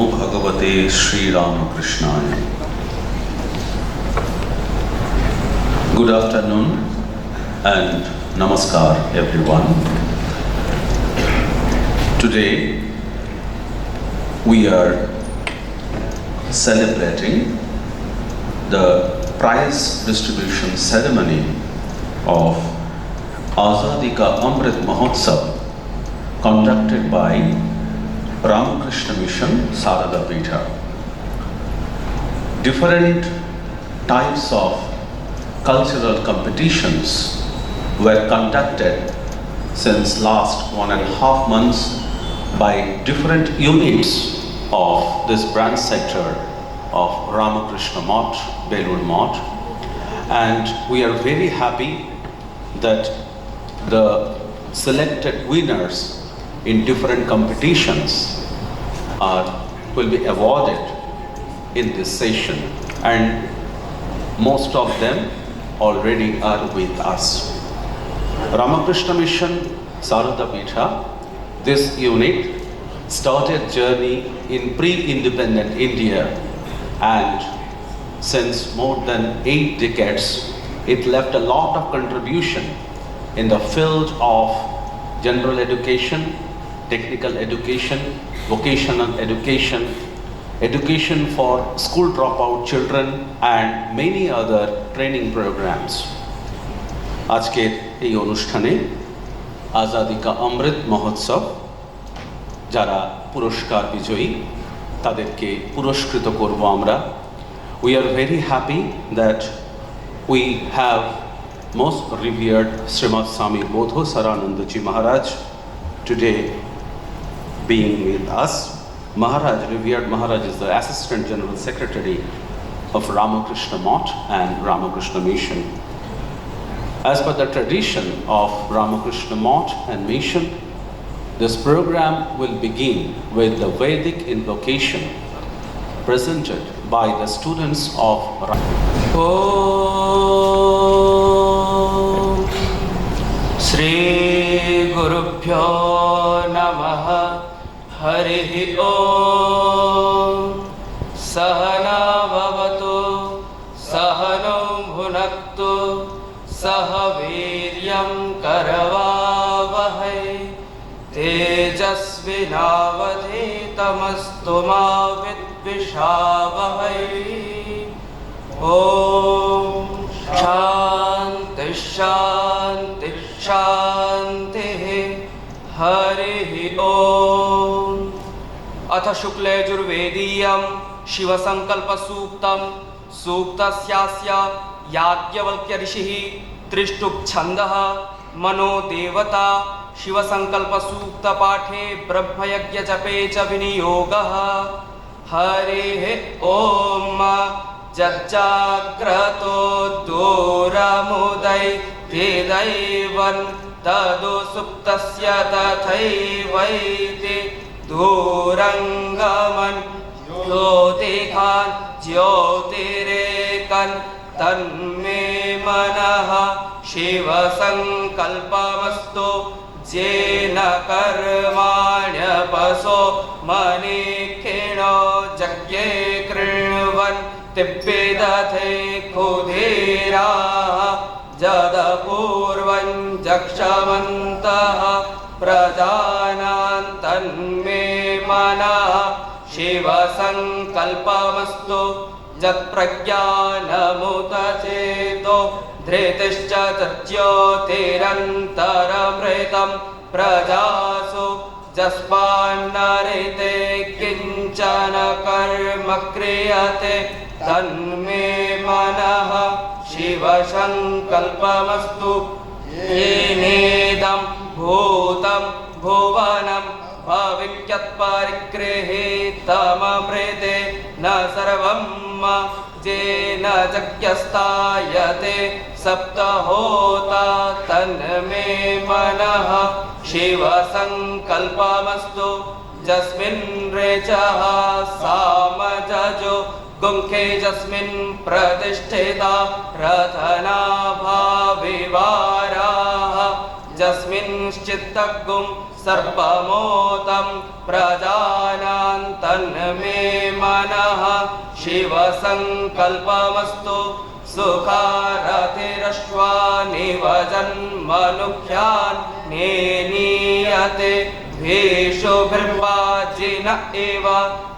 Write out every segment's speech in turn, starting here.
Bhagavate Sri Ramakrishna. Good afternoon and namaskar everyone. Today we are celebrating the prize distribution ceremony of Azadi ka Amrut Mohatsav conducted by Ramakrishna Mission, Saradapitha. Different types of cultural competitions were conducted since last 1.5 months by different units of this branch sector of Ramakrishna Moth, Belur Moth, and we are very happy that the selected winners in different competitions will be awarded in this session, and most of them already are with us. Ramakrishna Mission Saradapitha, this unit started journey in pre-independent India, and since more than 8 decades it left a lot of contribution in the field of general education, technical education, vocational education, education for school dropout children, and many other training programs. আজকের এই অনুষ্ঠানে আজাদি কা অমৃত মহোৎসব যারা পুরস্কার বিজয়ী তাদেরকে পুরস্কৃত করব আমরা। We are very happy that we have most revered Srimad Swami Bodho Saranandaji Maharaj today being with us. Maharaj, revered Maharaj, is the Assistant General Secretary of Ramakrishna Moth and Ramakrishna Mission. As per the tradition of Ramakrishna Moth and Mission, this program will begin with the Vedic invocation presented by the students of Om Shri Gurubhyo Namah Harihi Om Sahana Bhavatu Sahano Bhunaktu Sahaviryam Karavavahai Tejasvinavadhitamastu ma vidvishavahai. Om Shanti Shanti Shanti Harihi Om. Atha Shukla Yajurvediyam Shiva Sankalpa Suktam Suktasyasya Yajnavalkya Rishihi Trishtub Chandaha Mano Devata Shiva Sankalpa Sukta Pathe Brahma Yajna Jape Cha Viniyogaha. Harihi Om Jajjagrato Duramudai Vedaivan Tadu Suptasya Tathaivaiti Durangaman Jyotikhan Jyotirekan Tanme Manaha Shiva Sankalpamastu Jena Karmanya Paso Manikhino Jagye Krinvan Tibbidathe Khudhiraha Jadapurvan Jakshamantaha Prajanan Tanme Manaha Shiva Sankalpamastu Jat Pragyanamuta-cheto Dhritischa Tatjyotirantaramritam Prajasu Jaspannarite Kinchana Karma Kriyate Tanme Manaha Shiva Sankalpamastu Yenedam Bhutam Bhuvanam Bhavikyat Parikrihitamamrite Na Sarvamma Jena Jagyastayate Saptahota Tanme Manaha Shiva Sankalpamastu Jasmin Rechaha Samajajo Gumke Jasmin Pratishtita Rathanabha Vivaraha Jasmin Chittagum सर्पमोतं प्रजानां तन्मे मनः शिवसङ्कल्पमस्तु सुखारतिरश्वानिव जन्मनुख्यान् नेनीयते भेषुभिर्वाजिन एव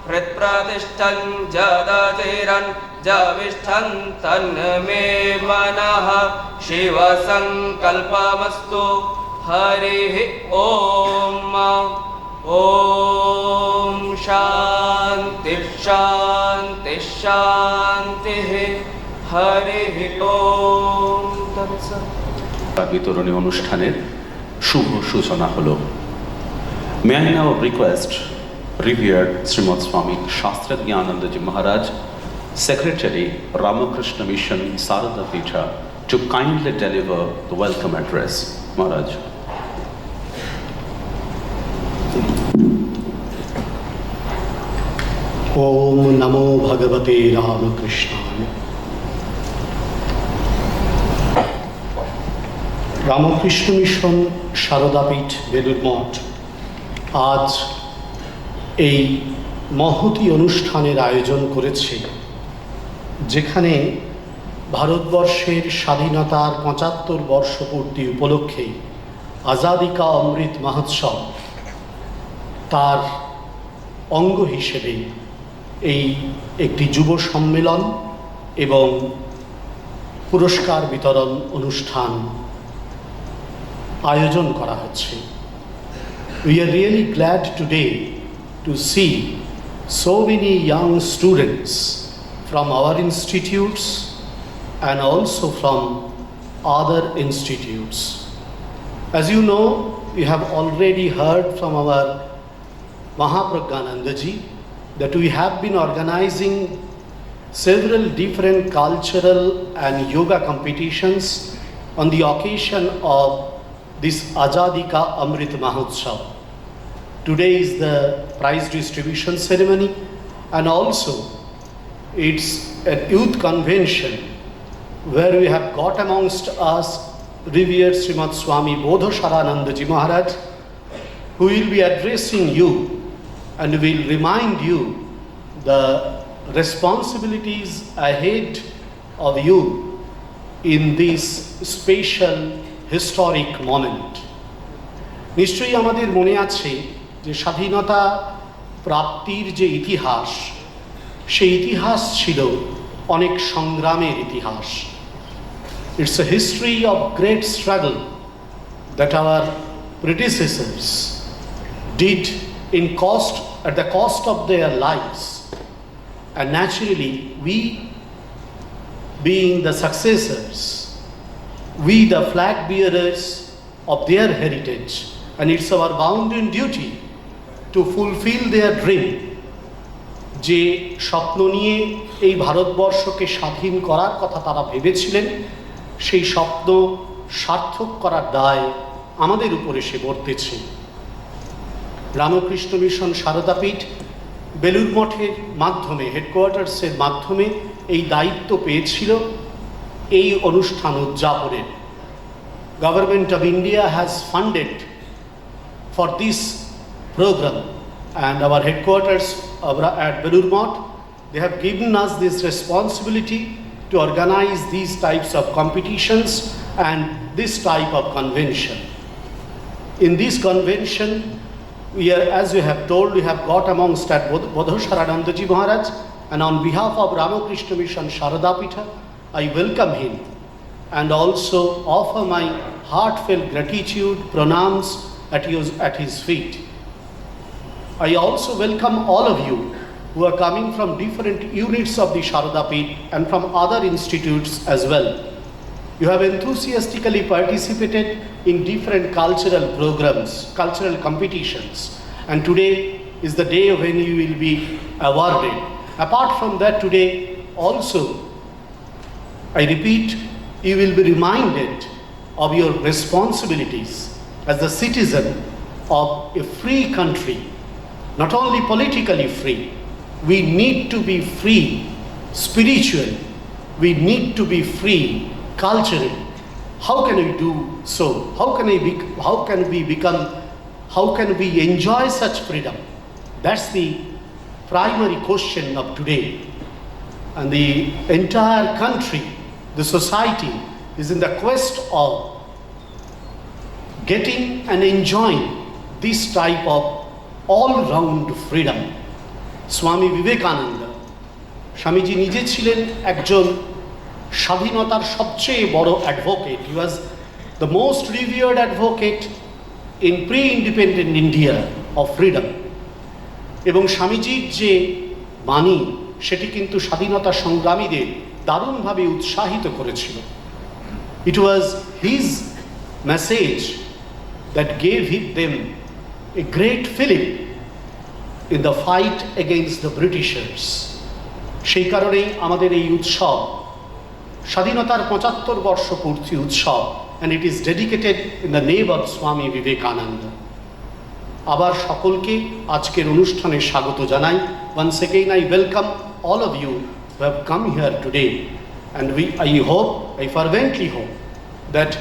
हृत्प्रतिष्ठन् जदजिरन् जविष्ठन् तन्मे मनः शिवसङ्कल्पमस्तु हरिः ॐ ॐ शान्तिः शान्तिः शान्तिः हरिः ॐ तत्सत्। বিতরণী অনুষ্ঠানের শুভ সূচনা হলো। May I now request revered Srimad Swami Shastragyanandaji Maharaj, Secretary, Ramakrishna Mission, Saradapitha, to kindly deliver the welcome address. Maharaj. Om Namo Bhagavate Ramakrishnaaya। Ramakrishna mission Saradapith Belur Math আজ এই মহতী অনুষ্ঠানের আয়োজন করেছে, যেখানে ভারতবর্ষের স্বাধীনতার ৭৫ বর্ষপূর্তি উপলক্ষে আজাদি কা অমৃত মহোৎসব তার অঙ্গ হিসেবে এই একটি যুব সম্মেলন এবং পুরস্কার বিতরণ অনুষ্ঠান আয়োজন করা হচ্ছে। We are really glad today to see so many young students from our institutes and also from other institutes. As you know, we have already heard from our Mahapragyanandaji that we have been organizing several different cultural and yoga competitions on the occasion of this Azadi ka Amrut Mohatsav. Today is the prize distribution ceremony, and also it's a youth convention where we have got amongst us revered Srimad Swami Bodhasaranandaji Maharaj, who will be addressing you and will remind you the responsibilities ahead of you in this special historic moment. নিশ্চয়ই আমাদের মনে আছে যে স্বাধীনতা প্রাপ্তির যে ইতিহাস, সেই ইতিহাস ছিল অনেক সংগ্রামের ইতিহাস। It's a history of great struggle that our predecessors did at the cost of their lives, and naturally we, being the successors, we the flag bearers of their heritage, and it's our bounden duty to fulfill their dream, যে স্বপ্ন নিয়ে এই ভারতবর্ষকে স্বাধীন করার কথা তারা ভেবেছিলেন, সেই স্বপ্ন সার্থক করার দায় আমাদের উপর এসে বর্তেছে। রামকৃষ্ণ মিশন শারদাপীঠ বেলুর মঠের মাধ্যমে, হেডকোয়ার্টার্সের মাধ্যমে এই দায়িত্ব পেয়েছিল এই অনুষ্ঠান উদযাপনের। Government of India has funded for this program, and our headquarters at Belur Moth, they have given us this responsibility to organize these types of competitions and this type of convention. In this convention, we are, as we have told, we have got amongst at Bodhasaranandaji Maharaj, and on behalf of Ramakrishna Mission Saradapitha, I welcome him and also offer my heartfelt gratitude, pranams at his feet. I also welcome all of you who are coming from different units of the Saradapith and from other institutes as well. You have enthusiastically participated in different cultural programs, cultural competitions, and today is the day when you will be awarded. Apart from that, today also, I repeat, you will be reminded of your responsibilities as the citizen of a free country, not only politically free. We need to be free spiritually, we need to be free culturally. How can we do so? How can we become how can we enjoy such freedom? That's the primary question of today. And the entire country, the society, is in the quest of getting and enjoying this type of all-round freedom. Swami Vivekananda, Swamiji নিজে ছিলেন একজন স্বাধীনতার সবচেয়ে বড় advocate. He was the most revered advocate in pre-independent India of freedom. এবং স্বামীজির যে বাণী সেটি কিন্তু স্বাধীনতা সংগ্রামীদের দারুণভাবে উৎসাহিত করেছিল. It was his message that gave them a great fillip in the fight against the Britishers. সেই কারণেই আমাদের এই উৎসব স্বাধীনতার 75 বর্ষ পূর্তি উৎসব, and it is dedicated in the name of Swami Vivekananda. আবার সকলকে আজকের অনুষ্ঠানে স্বাগত জানাই. Once again I welcome all of you who have come here today, and I fervently hope that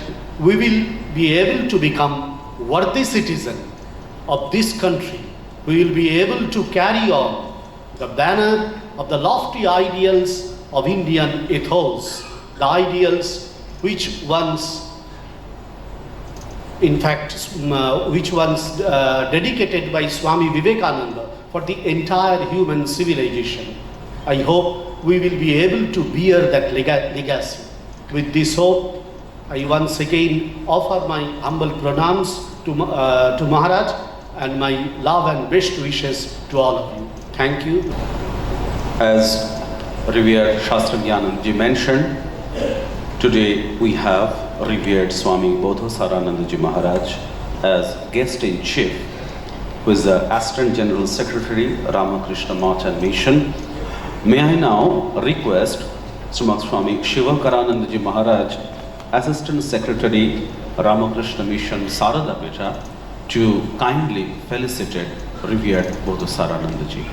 we will be able to become worthy citizen of this country. We will be able to carry on the banner of the lofty ideals of Indian ethos, the ideals which once dedicated by Swami Vivekananda for the entire human civilization. I hope we will be able to bear that legacy. With this hope, I once again offer my humble pranams to Maharaj and my love and best wishes to all of you. Thank you. As revered Shastragyananji mentioned, today we have revered Swami Bodhisaranandaji Maharaj as guest in chief, who is the Assistant General Secretary, Ramakrishna Math and Mission. May I now request Srimad Swami Shivakaranandaji Maharaj, Assistant Secretary, Ramakrishna Mission, Saradapitha, to kindly felicitate revered Bodhisaranandaji.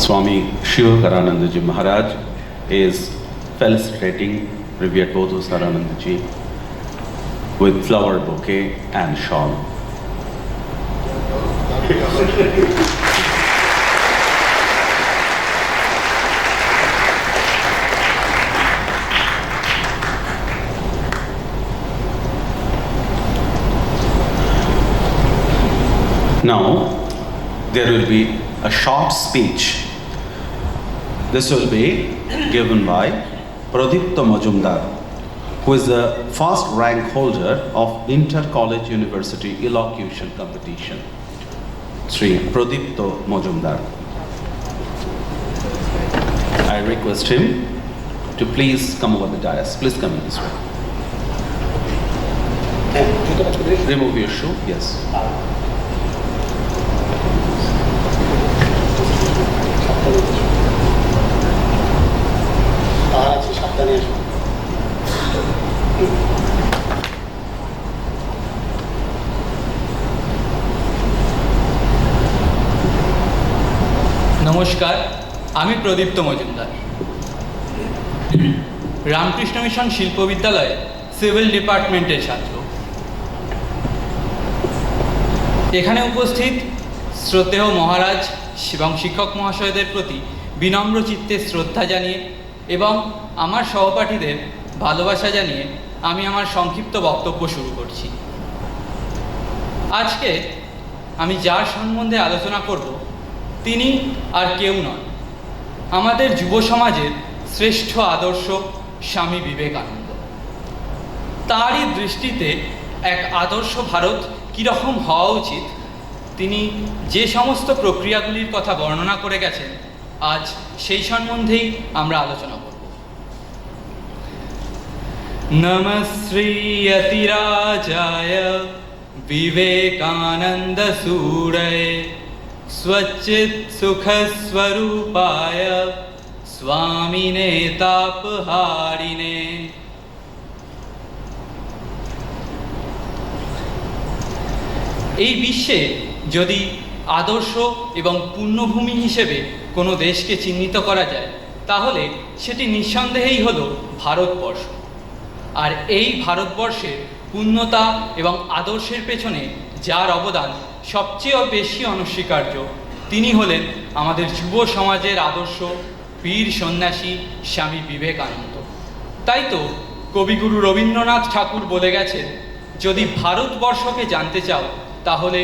Swami Shivakaranandaji Maharaj is felicitating revered Bodhisaranandaji with flower bouquet and shawl. Now, there will be a short speech. This will be given by Pradipta Majumdar, who is the first rank holder of Inter-College University Elocution Competition. Sri Pradipta Majumdar. I request him to please come over the dais. Please come in this way. Remove your shoe. Yes. নমস্কার, আমি প্রদীপ্ত Majumdar, Ramakrishna mission শিল্প বিদ্যালয়ে civil ডিপার্টমেন্টের ছাত্র। এখানে উপস্থিত শ্রদ্ধেয় মহারাজ এবং শিক্ষক মহাশয়দের প্রতি বিনম্র চিত্তে শ্রদ্ধা জানিয়ে এবং আমার সহপাঠীদের ভালোবাসা জানিয়ে আমি আমার সংক্ষিপ্ত বক্তব্য শুরু করছি। আজকে আমি যার সম্বন্ধে আলোচনা করব তিনি আর কেউ নন, আমাদের যুব সমাজের শ্রেষ্ঠ আদর্শ স্বামী বিবেকানন্দ। তারই দৃষ্টিতে এক আদর্শ ভারত কীরকম হওয়া উচিত, তিনি যে সমস্ত প্রক্রিয়াগুলির কথা বর্ণনা করে গেছেন, আজ সেই সম্বন্ধেই আমরা আলোচনা করব। নমঃ শ্রী অতিরাজায় বিবেকানন্দ সূরয়ে स्वच्चित सुख स्वरूपाय स्वामिने तापहारिणे। এই বিশ্বে যদি আদর্শ এবং পুণ্যভূমি হিসেবে কোনো দেশকে চিহ্নিত করা যায়, তাহলে সেটি নিঃসন্দেহেই হলো ভারতবর্ষ। আর এই ভারতবর্ষের পুণ্যতা এবং আদর্শের পেছনে যার অবদান সবচেয়ে বেশি অনস্বীকার্য, তিনি হলেন আমাদের যুব সমাজের আদর্শ বীর সন্ন্যাসী স্বামী বিবেকানন্দ। তাই তো কবিগুরু রবীন্দ্রনাথ ঠাকুর বলে গেছেন, যদি ভারতবর্ষকে জানতে চাও তাহলে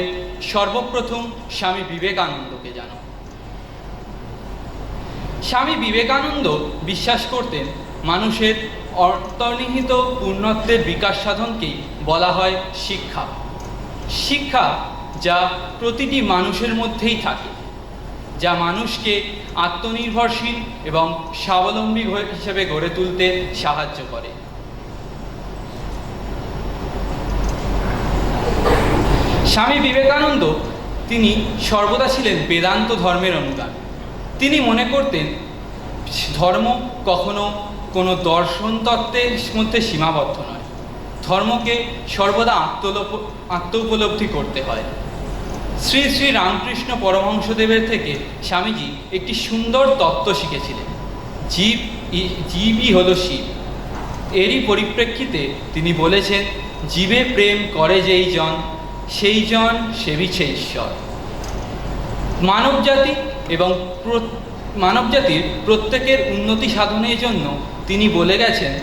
সর্বপ্রথম স্বামী বিবেকানন্দকে জানো। স্বামী বিবেকানন্দ বিশ্বাস করতেন মানুষের অন্তর্নিহিত পূর্ণত্বের বিকাশ সাধনকেই বলা হয় শিক্ষা। শিক্ষা যা প্রতিটি মানুষের মধ্যেই থাকে, যা মানুষকে আত্মনির্ভরশীল এবং স্বাবলম্বী হিসেবে গড়ে তুলতে সাহায্য করে। স্বামী বিবেকানন্দ তিনি সর্বদা ছিলেন বেদান্ত ধর্মের অনুগামী। তিনি মনে করতেন ধর্ম কখনো কোনো দর্শন তত্ত্বের মধ্যে সীমাবদ্ধ নয়, ধর্মকে সর্বদা আত্ম উপলব্ধি করতে হয়। শ্রী শ্রী রামকৃষ্ণ পরমহংসদেবের থেকে স্বামীজি একটি সুন্দর তত্ত্ব শিখেছিলেন, জীবই হলো শিব। এরই পরিপ্রেক্ষিতে তিনি বলেছেন, জীবে প্রেম করে যেই জন, সেই জন সেবিছে ঈশ্বর। মানবজাতির প্রত্যেকের উন্নতি সাধনের জন্য তিনি বলে গেছেন,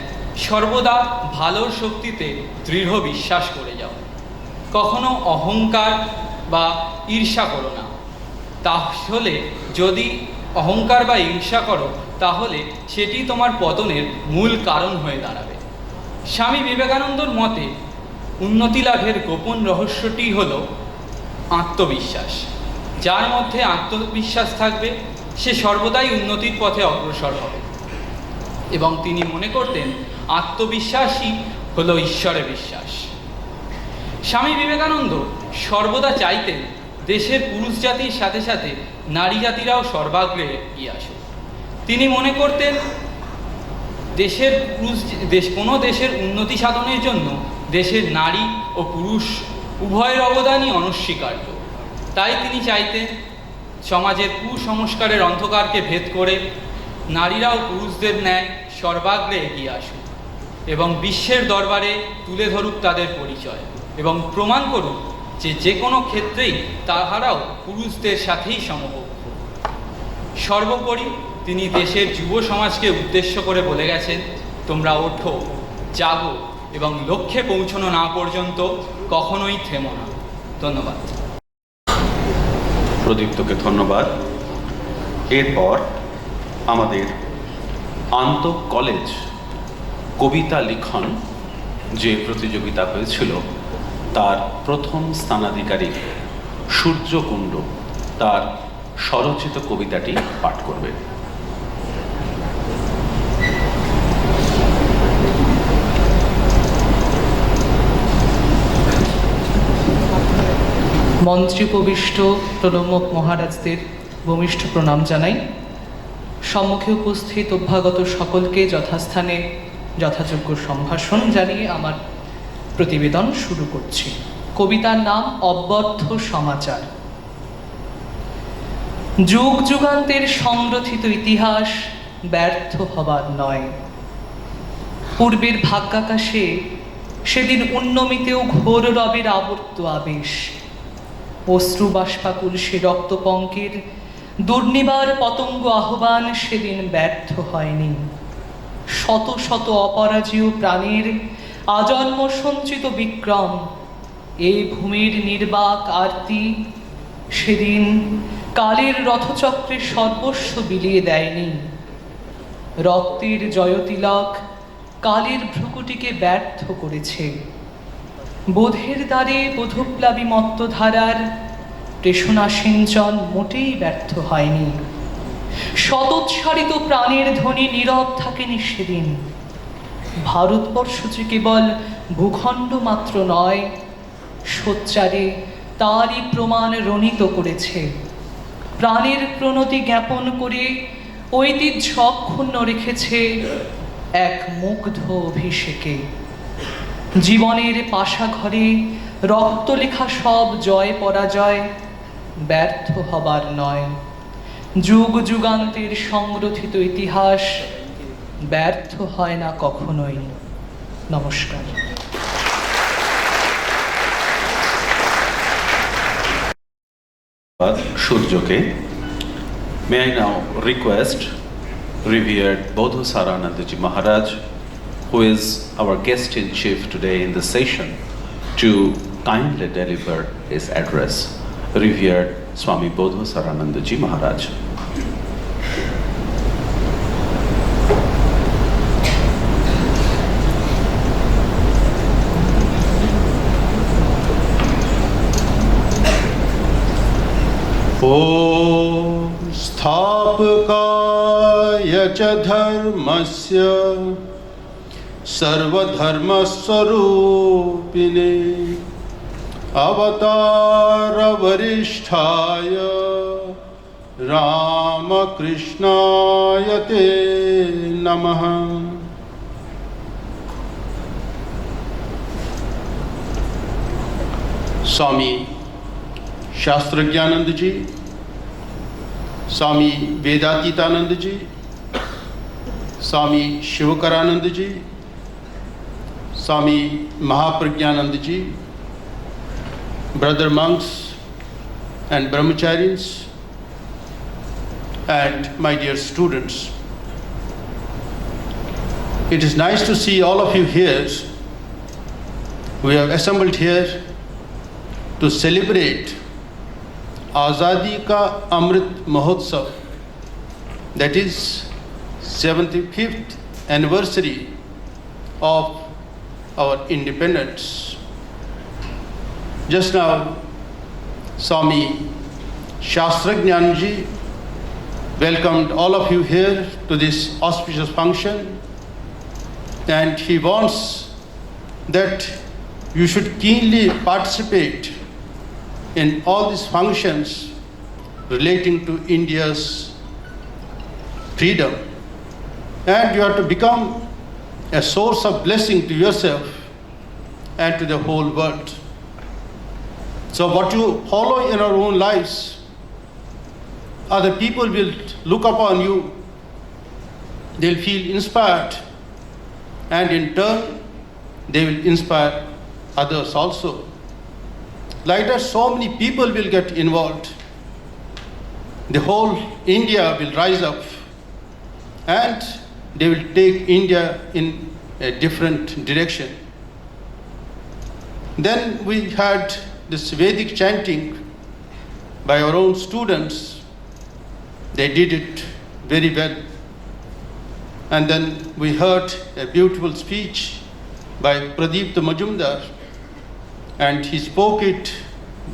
সর্বদা ভালোর শক্তিতে দৃঢ় বিশ্বাস করে যাও, কখনো অহংকার বা ঈর্ষা করো না। তাহলে যদি অহংকার বা ঈর্ষা করো, তাহলে সেটি তোমার পতনের মূল কারণ হয়ে দাঁড়াবে। স্বামী বিবেকানন্দর মতে উন্নতি লাভের গোপন রহস্যটি হলো আত্মবিশ্বাস। যার মধ্যে আত্মবিশ্বাস থাকবে সে সর্বদাই উন্নতির পথে অগ্রসর হবে। এবং তিনি মনে করতেন আত্মবিশ্বাসই হলো ঈশ্বরে বিশ্বাস। স্বামী বিবেকানন্দ সর্বদা চাইতেন দেশের পুরুষ জাতির সাথে সাথে নারী জাতিরাও সর্বাগ্রে এগিয়ে আসুক। তিনি মনে করতেন কোনো দেশের উন্নতি সাধনের জন্য দেশের নারী ও পুরুষ উভয়ের অবদানই অনস্বীকার্য। তাই তিনি চাইতেন সমাজের কুসংস্কারের অন্ধকারকে ভেদ করে নারীরাও পুরুষদের ন্যায় সর্বাগ্রে এগিয়ে আসুক এবং বিশ্বের দরবারে তুলে ধরুক তাদের পরিচয় এবং প্রমাণ করুক যে কোনো ক্ষেত্রেই তাহারাও পুরুষদের সাথেই সমকক্ষ। সর্বোপরি তিনি দেশের যুব সমাজকে উদ্দেশ্য করে বলে গেছেন, তোমরা ওঠো, জাগো এবং লক্ষ্যে পৌঁছানো না পর্যন্ত কখনোই থেমো না। ধন্যবাদ। প্রদীপ্তকে ধন্যবাদ। এরপর আমাদের আন্ত কলেজ কবিতা লিখন যে প্রতিযোগিতা হয়েছিল তার প্রথম স্থানাধিকারী সূর্যকুণ্ড তার স্বরচিত কবিতাটি পাঠ করবে। মন্ত্রী উপবিষ্ট প্রণব মহারাজদের ভূমিষ্ঠ প্রণাম জানাই। সম্মুখে উপস্থিত অভ্যাগত সকলকে যথাস্থানে যথাযোগ্য সম্ভাষণ জানিয়ে আমার প্রতিবেদন শুরু করছি। কবিতার নাম অব্যর্থ সমাচার। যুগ যুগান্তের সংরক্ষিত ইতিহাস ব্যর্থ হবার নয়। পূর্বের ভাগ্যাকাশে সেদিন উন্নমিতেও ঘোর রবের আবর্ত আবেশ। অশ্রু বাষ্পাকুল সে রক্তপঙ্কের দুর্নিবার পতঙ্গ আহ্বান সেদিন ব্যর্থ হয়নি। শত শত অপরাজেয় প্রাণের আজন্ম সঞ্চিত বিক্রম, এই ভূমির নির্বাক আরতি সেদিন কালের রথচক্রে সর্বস্ব বিলিয়ে দেয়নি। রক্তের জয়তিলক কালের ভ্রুকুটিকে ব্যর্থ করেছে। বোধের দ্বারে বোধপ্লাবী মত্তধারার প্রেষণা সিঞ্চন মোটেই ব্যর্থ হয়নি। শতোৎসারিত প্রাণের ধ্বনি নীরব থাকেনি সেদিন। ভারতবর্ষ যে কেবল ভূখণ্ড মাত্র নয়, সোচ্চারে তারই প্রমাণ রণিত করেছে। প্রাণের প্রণতি জ্ঞাপন করে ঐতিহ্য অক্ষুণ্ণ রেখেছে এক মুগ্ধ অভিষেকে। জীবনের পাশাঘরে রক্তলেখা সব জয় পরাজয় ব্যর্থ হবার নয়। যুগ যুগান্তের সংরক্ষিত ইতিহাস ব্যর্থ হয় না কখনোই। নমস্কার। সূর্যকে may I now request revered Bodho Saranandaji Maharaj, who is our guest in chief today in the session, to kindly deliver his address. Revered Swami Bodho Saranandaji Maharaj. ॐ स्थापकाय च धर्मस्य सर्वधर्मस्वरूपिणे अवतारवरिष्ठाय रामकृष्णाय ते नमः। स्वामी शास्त्रज्ञानंद जी, स्वामी वेदातीतानंद जी, स्वामी शिवकरानंद जी, स्वामी महाप्रज्ञानंद जी, brother monks and brahmacharis, and my dear students. It is nice to see all of you here. We have assembled here to celebrate Azadi ka Amrut Mohatsav, that is 75th anniversary of our independence. Just now, Swami Shastrajnanji welcomed all of you here to this auspicious function, and he wants that you should keenly participate in all these functions relating to India's freedom, and you have to become a source of blessing to yourself and to the whole world. So what you follow in our own lives, other people will look upon you, they'll feel inspired, and in turn they will inspire others also. Like that, so many people will get involved. The whole India will rise up, and they will take India in a different direction. Then we had this Vedic chanting by our own students. They did it very well. And then we heard a beautiful speech by Pradeep Majumdar, and he spoke it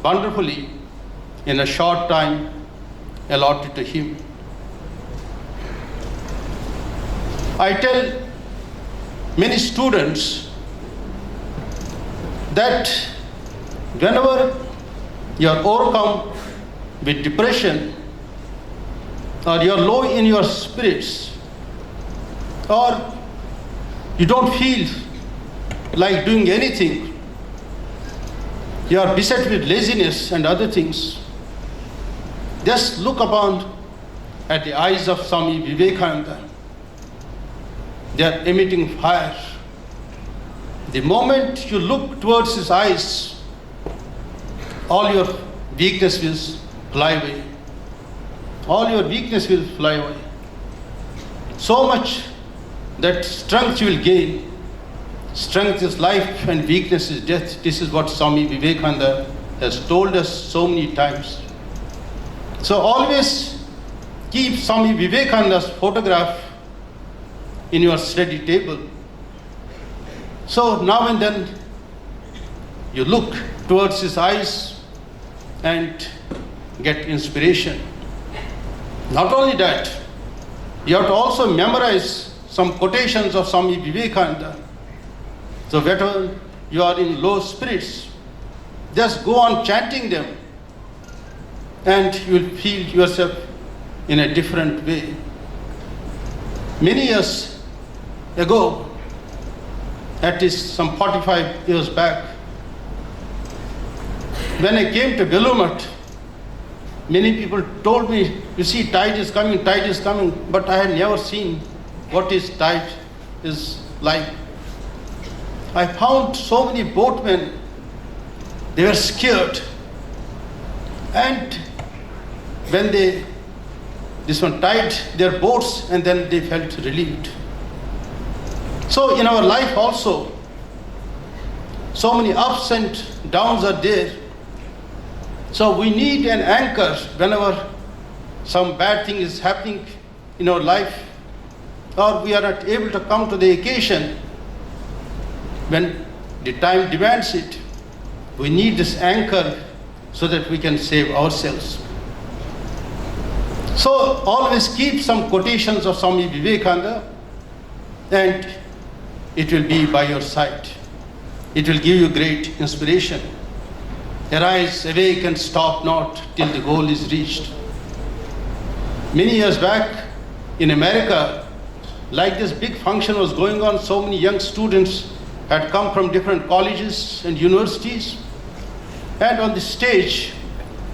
wonderfully in a short time allotted to him. I tell many students that whenever you are overcome with depression, or you are low in your spirits, or you don't feel like doing anything, you are beset with laziness and other things, just look upon at the eyes of Swami Vivekananda. They are emitting fire. The moment you look towards his eyes, all your weakness will fly away. All your weakness will fly away. So much that strength you will gain. Strength is life and weakness is death. This is what Swami Vivekananda has told us so many times. So always keep Swami Vivekananda's photograph in your study table. So now and then you look towards his eyes and get inspiration. Not only that, you have to also memorize some quotations of Swami Vivekananda. So whenever you are in low spirits, just go on chanting them, and you will feel yourself in a different way. Many years ago, at least some 45 years back, When I came to Belur, many people told me, you see, tide is coming, but I had never seen what is tide is like. I found so many boatmen, they were scared. And when this one tied their boats, and then they felt relieved. So in our life also, so many ups and downs are there. So we need an anchor whenever some bad thing is happening in our life, or we are not able to come to the occasion when the time demands it. We need this anchor so that we can save ourselves. So always keep some quotations of Swami Vivekananda, and it will be by your side. It will give you great inspiration. Arise, awake, and stop not till the goal is reached. Many years back in America, like this big function was going on, so many young students had come from different colleges and universities, and on the stage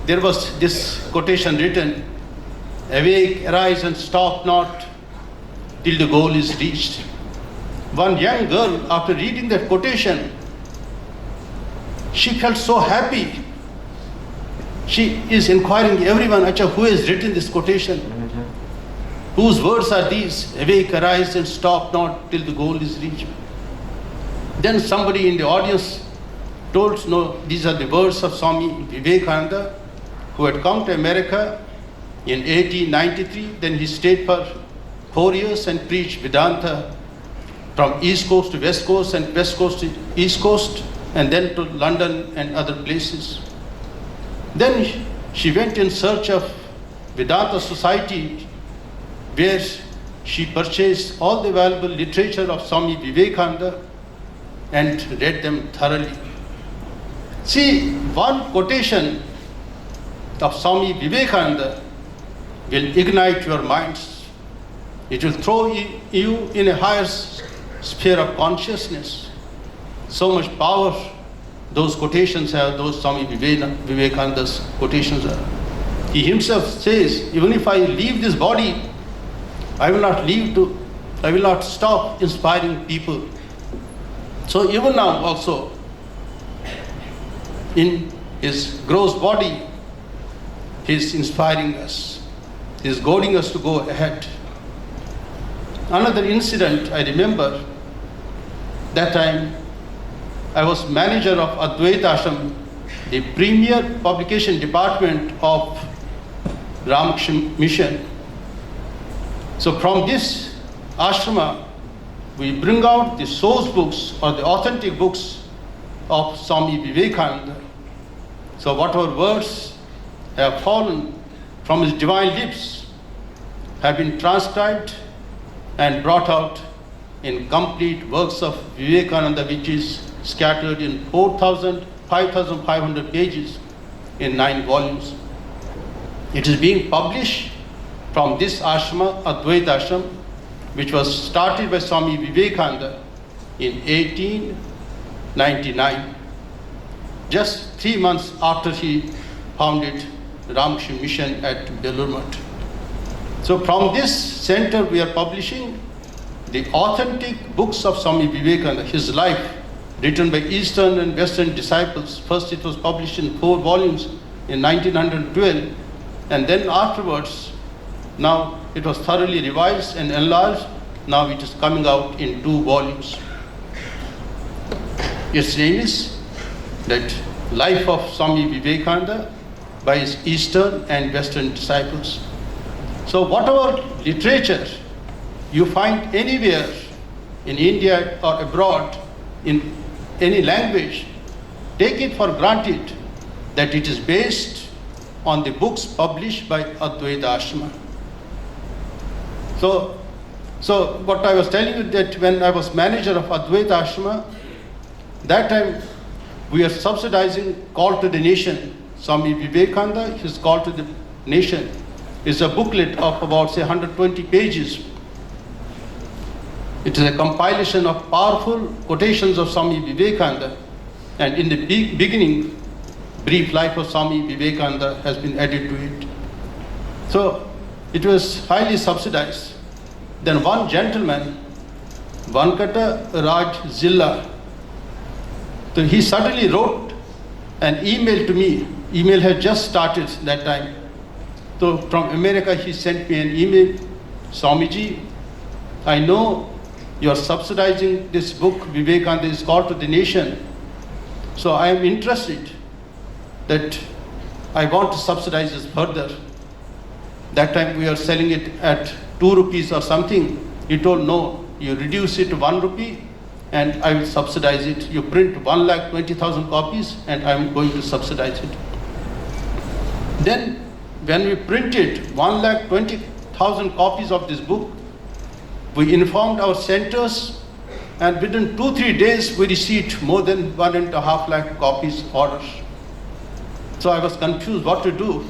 there was this quotation written, awake, arise, and stop not till the goal is reached. One young girl, after reading that quotation, she felt so happy. She is inquiring everyone, Acha, who has written this quotation? Whose words are these? Awake, arise, and stop not till the goal is reached. Then somebody in the audience told, no, these are the words of Swami Vivekananda, who had come to America in 1893. Then he stayed for 4 years and preached Vedanta from East Coast to West Coast and West Coast to East Coast, and then to London and other places. Then she went in search of Vedanta Society, where she purchased all the valuable literature of Swami Vivekananda and read them thoroughly. See, one quotation of Swami Vivekananda will ignite your minds. It will throw you in a higher sphere of consciousness. So much power those quotations have, those Swami Vivekananda's quotations are. He himself says, even if I leave this body, I will not stop inspiring people. So even now also, in his gross body, he is inspiring us. He is goading us to go ahead. Another incident I remember, that time I was manager of Advaita Ashram, the premier publication department of Ramakrishna Mission. So from this ashrama, we bring out the source books or the authentic books of Swami Vivekananda. So whatever words have fallen from his divine lips have been transcribed and brought out in complete works of Vivekananda, which is scattered in 5,500 pages in 9 volumes. It is being published from this ashrama, Advaita Ashram, which was started by Swami Vivekananda in 1899, just 3 months after he founded Ramakrishna Mission at Belur. So from this center we are publishing the authentic books of Swami Vivekananda, his life, written by Eastern and Western disciples. First it was published in 4 volumes in 1912, and then afterwards, now it was thoroughly revised and enlarged. Now it is coming out in 2 volumes. Its name is that Life of Swami Vivekananda by his Eastern and Western disciples. So whatever literature you find anywhere in India or abroad in any language, take it for granted that it is based on the books published by Advaita Ashrama. So what I was telling you, that when I was manager of Advaita Ashrama, that time we are subsidizing Call to the Nation. Swami Vivekananda, his Call to the Nation is a booklet of about, say, 120 pages. It is a compilation of powerful quotations of Swami Vivekananda. And in the beginning, brief life of Swami Vivekananda has been added to it. So it was highly subsidized. Then one gentleman, Vankata Raj Zilla, so he suddenly wrote an email to me. Email had just started that time. So from America he sent me an email. Swamiji, I know you are subsidizing this book, Vivekananda is Call to the Nation. So I am interested that I want to subsidize this further. That time we are selling it at 2 rupees or something. He told, no, you reduce it to 1 rupee and I will subsidize it. You print 1,20,000 copies and I am going to subsidize it. Then when we printed 1,20,000 copies of this book, we informed our centers, and within 2-3 days we received more than 1.5 lakh copies orders. So I was confused what to do.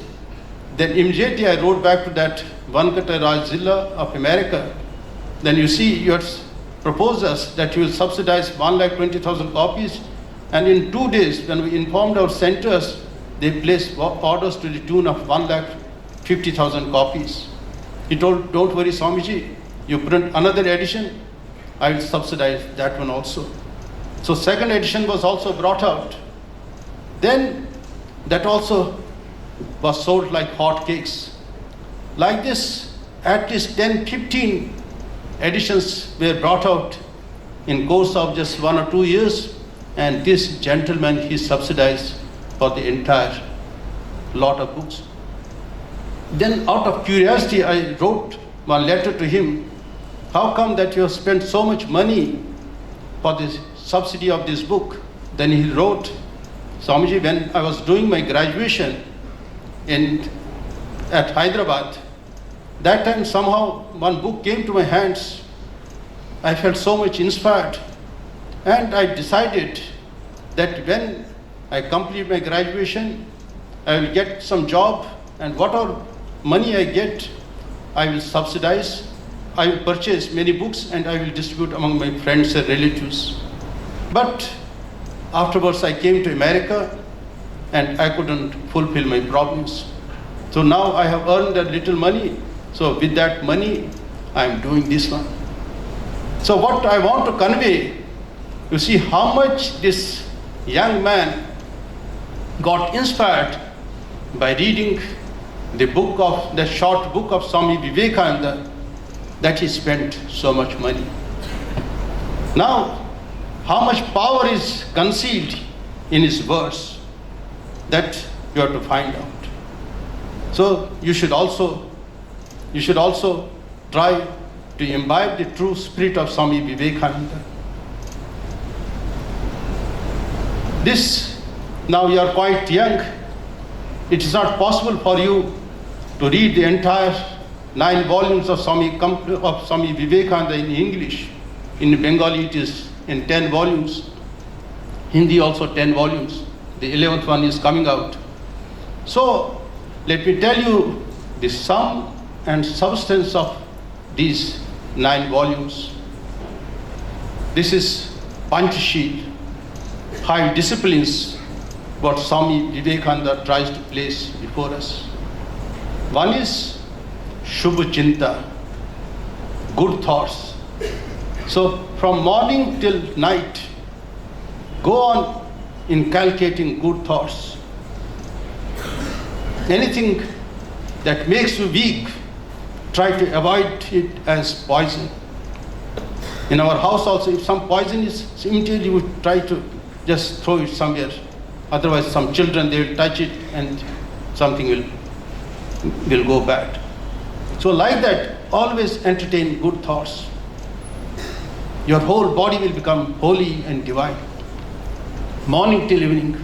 Then immediately I wrote back to that Vankata Raj Zilla of America. Then you see, you had proposed us that you will subsidize 1,20,000 copies, and in 2 days when we informed our centers, they placed orders to the tune of 1,50,000 copies. He told, don't worry Swamiji, you print another edition, I will subsidize that one also. So second edition was also brought out. Then that also was sold like hot cakes. Like this, at least 10-15 editions were brought out in course of just 1 or 2 years, and this gentleman, he subsidized for the entire lot of books. Then out of curiosity, I wrote one letter to him. How come that you have spent so much money for the subsidy of this book? Then he wrote, Swamiji, when I was doing my graduation at Hyderabad, that time somehow one book came to my hands. I felt so much inspired, and I decided that when I complete my graduation, I will get some job, and whatever money I get, I will subsidize. I will purchase many books and I will distribute among my friends and relatives. But afterwards I came to America and I couldn't fulfill my promise. So now I have earned a little money. So with that money, I am doing this one. So what I want to convey, you see how much this young man got inspired by reading the short book of Swami Vivekananda, that he spent so much money. Now, how much power is concealed in his words, that you have to find out. So you should also try to imbibe the true spirit of Swami Vivekananda. Now you are quite young. It is not possible for you to read the entire 9 volumes of Swami Vivekananda in English. In Bengali it is in 10 volumes. Hindi also 10 volumes. The 11th one is coming out. So let me tell you the sum and substance of these 9 volumes. This is Panchashil, 5 disciplines, what Swami Vivekananda tries to place before us. One is Shubha Chinta, good thoughts. So from morning till night, go on inculcating good thoughts. Anything that makes you weak, try to avoid it as poison. In our house also, if some poison is, immediately we try to just throw it somewhere. Otherwise, some children, they will touch it and something will go bad. So like that, always entertain good thoughts. Your whole body will become holy and divine. Morning till evening,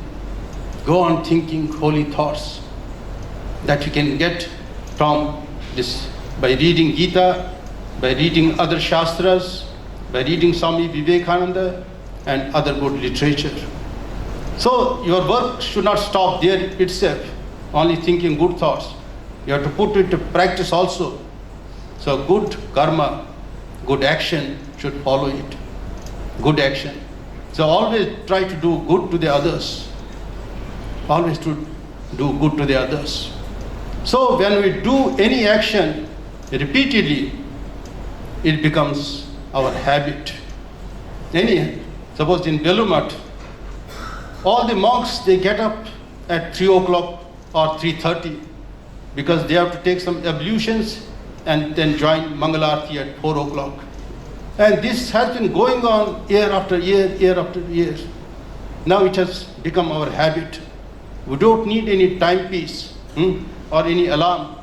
go on thinking holy thoughts that you can get from this by reading Gita, by reading other Shastras, by reading Swami Vivekananda and other good literature. So your work should not stop there itself, only thinking good thoughts. You have to put it to practice also. So good karma, good action should follow it. Good action. So always try to do good to the others. always to do good to the others. So when we do any action repeatedly, it becomes our habit. Suppose in Belur, all the monks, they get up at 3 o'clock or 3:30 because they have to take some ablutions and then join Mangalarti at 4 o'clock. And this has been going on year after year, year after year. Now it has become our habit. We don't need any timepiece or any alarm,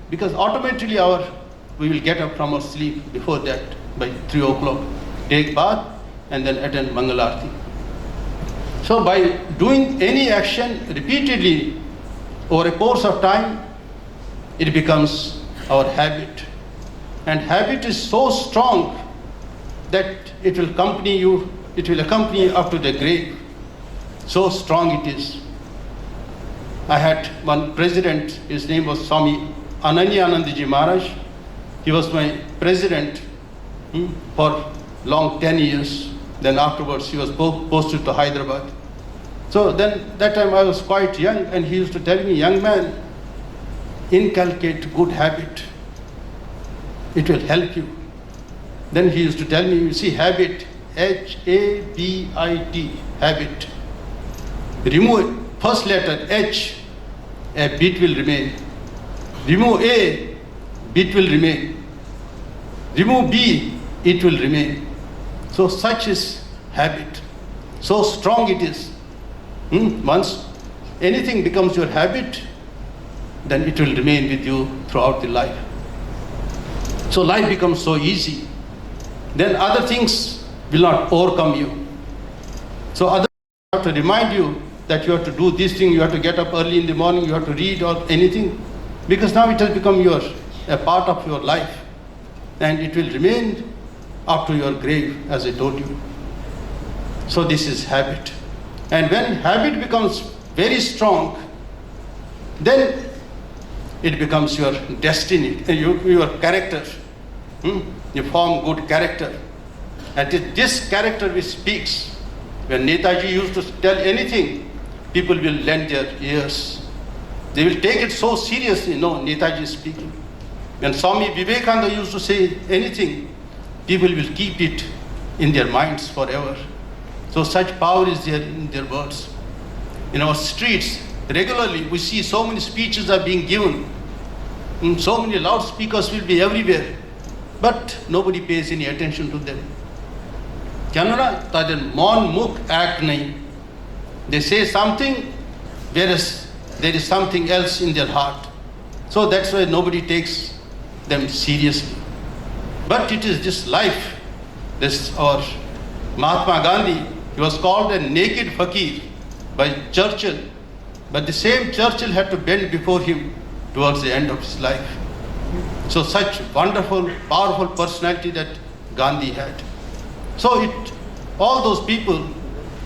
because automatically we will get up from our sleep before that by 3 o'clock, take bath and then attend Mangalarti. So by doing any action repeatedly over a course of time, it becomes our habit. And habit is so strong that it will accompany you up to the grave. So strong it is. I had one president, his name was Swami Ananyanandji Maharaj. He was my president for long 10 years. Then afterwards he was posted to Hyderabad. So then that time I was quite young, and he used to tell me, young man, inculcate good habit. It will help you. Then he used to tell me, you see, habit, H-A-B-I-T, habit. Remove first letter H, a bit will remain. Remove A, bit will remain. Remove B, it will remain. So such is habit. So strong it is. Once anything becomes your habit, then it will remain with you throughout the life. So life becomes so easy. Then other things will not overcome you. So others have to remind you that you have to do this thing, you have to get up early in the morning, you have to read or anything, because now it has become a part of your life, and it will remain up to your grave, as I told you. So this is habit. And when habit becomes very strong, then it becomes your destiny, your character. You form good character. And it is this character which speaks. When Netaji used to tell anything, people will lend their ears. They will take it so seriously. No, Netaji is speaking. When Swami Vivekananda used to say anything, people will keep it in their minds forever. So such power is there in their words. In our streets, regularly we see so many speeches are being given. So many loudspeakers will be everywhere, but nobody pays any attention to them. Kyanara taden mon mukh act nahi. They say something, whereas there is something else in their heart. So that's why nobody takes them seriously. But it is this life, this our Mahatma Gandhi, he was called a naked fakir by Churchill, but the same Churchill had to bend before him towards the end of his life. So such wonderful, powerful personality that Gandhi had. So all those people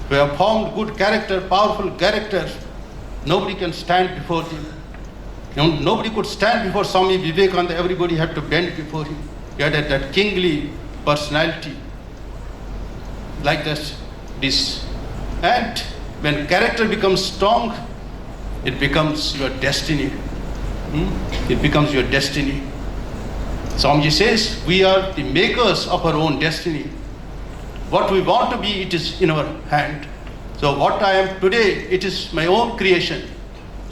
who have formed good character, powerful character, nobody can stand before them. Nobody could stand before Swami Vivekananda. Everybody had to bend before him. He had that kingly personality. Like this. And when character becomes strong, it becomes your destiny. It becomes your destiny. Swamiji says, we are the makers of our own destiny. What we want to be, it is in our hand. So what I am today, it is my own creation.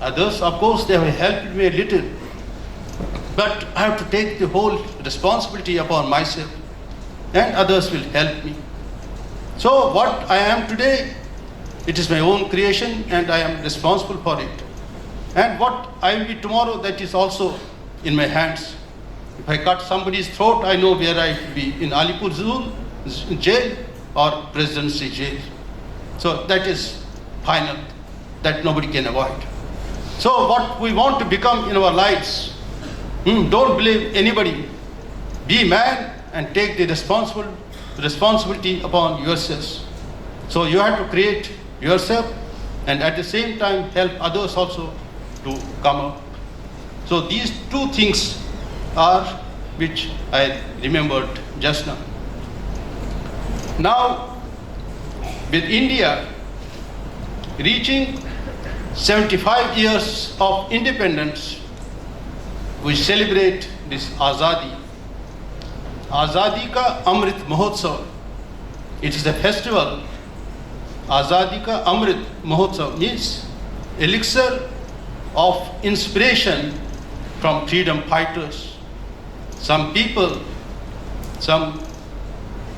Others, of course, they have helped me a little. But I have to take the whole responsibility upon myself. And others will help me. So what I am today, it is my own creation, and I am responsible for it. And what I will be tomorrow, that is also in my hands. If I cut somebody's throat, I know where I will be, in Alipur jail or presidency jail. So that is final, that nobody can avoid. So what we want to become in our lives, don't blame anybody. Be man and take the responsibility upon yourselves. So you have to create yourself and at the same time help others also to come up. So these two things are which I remembered just now. Now with India reaching 75 years of independence, we celebrate this Azadi. Azadi ka Amrut Mohatsav. It is a festival. Azadi ka Amrut Mohatsav means elixir of inspiration from freedom fighters. Some people, some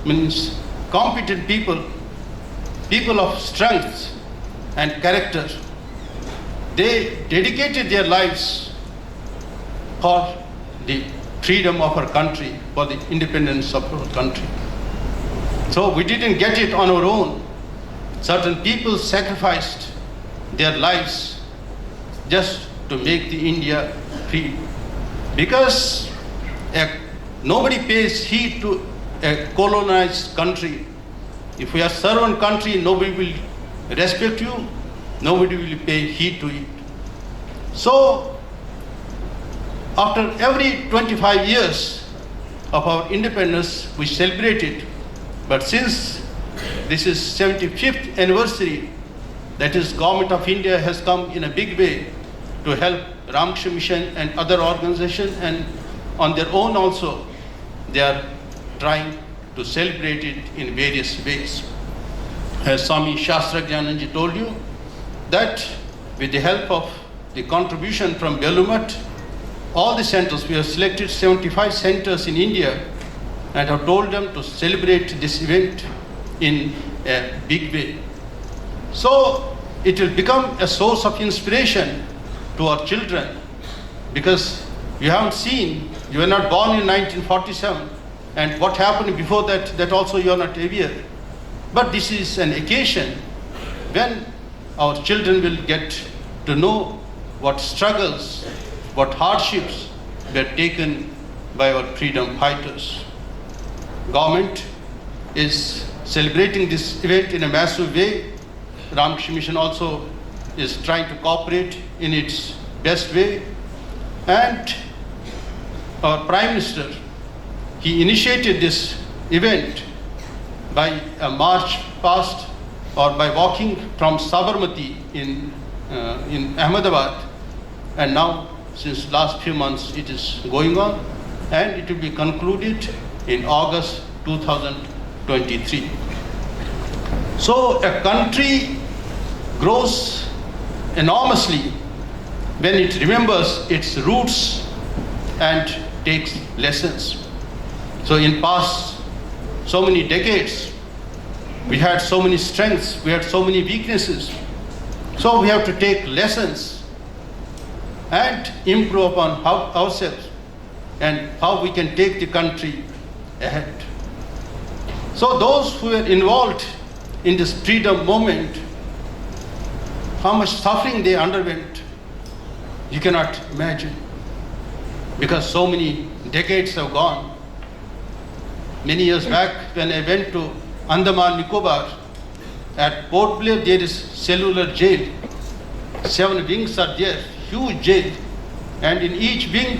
means competent people, people of strength and character, they dedicated their lives for the freedom of our country, for the independence of our country. So we didn't get it on our own. Certain people sacrificed their lives just to make the India free. Because nobody pays heed to a colonized country. If we are servant country, nobody will respect you, nobody will pay heed to it. So, after every 25 years of our independence, we celebrate it. But since this is 75th anniversary, that is, Government of India has come in a big way to help Ramakrishna Mission and other organizations, and on their own also, they are trying to celebrate it in various ways. As Swami Shastragyananji told you, that with the help of the contribution from Belur, all the centers, we have selected 75 centers in India and have told them to celebrate this event in a big way. So it will become a source of inspiration to our children, because you haven't seen, you were not born in 1947, and what happened before that, that also you are not aware. But this is an occasion when our children will get to know what struggles, what hardships were taken by our freedom fighters. Government is celebrating this event in a massive way. Ramakrishna Mission also is trying to cooperate in its best way. And our Prime Minister, he initiated this event by a march past, or by walking from Sabarmati in Ahmedabad, and now since last few months it is going on, and it will be concluded in August 2023. So a country grows enormously when it remembers its roots and takes lessons. So in past so many decades, we had so many strengths, we had so many weaknesses. So we have to take lessons and improve upon ourselves and how we can take the country ahead. So those who were involved in this freedom movement, how much suffering they underwent, you cannot imagine, because so many decades have gone. Many years back, when I went to Andaman Nicobar, at Port Blair there is cellular jail. 7 wings are there, huge jail, and in each wing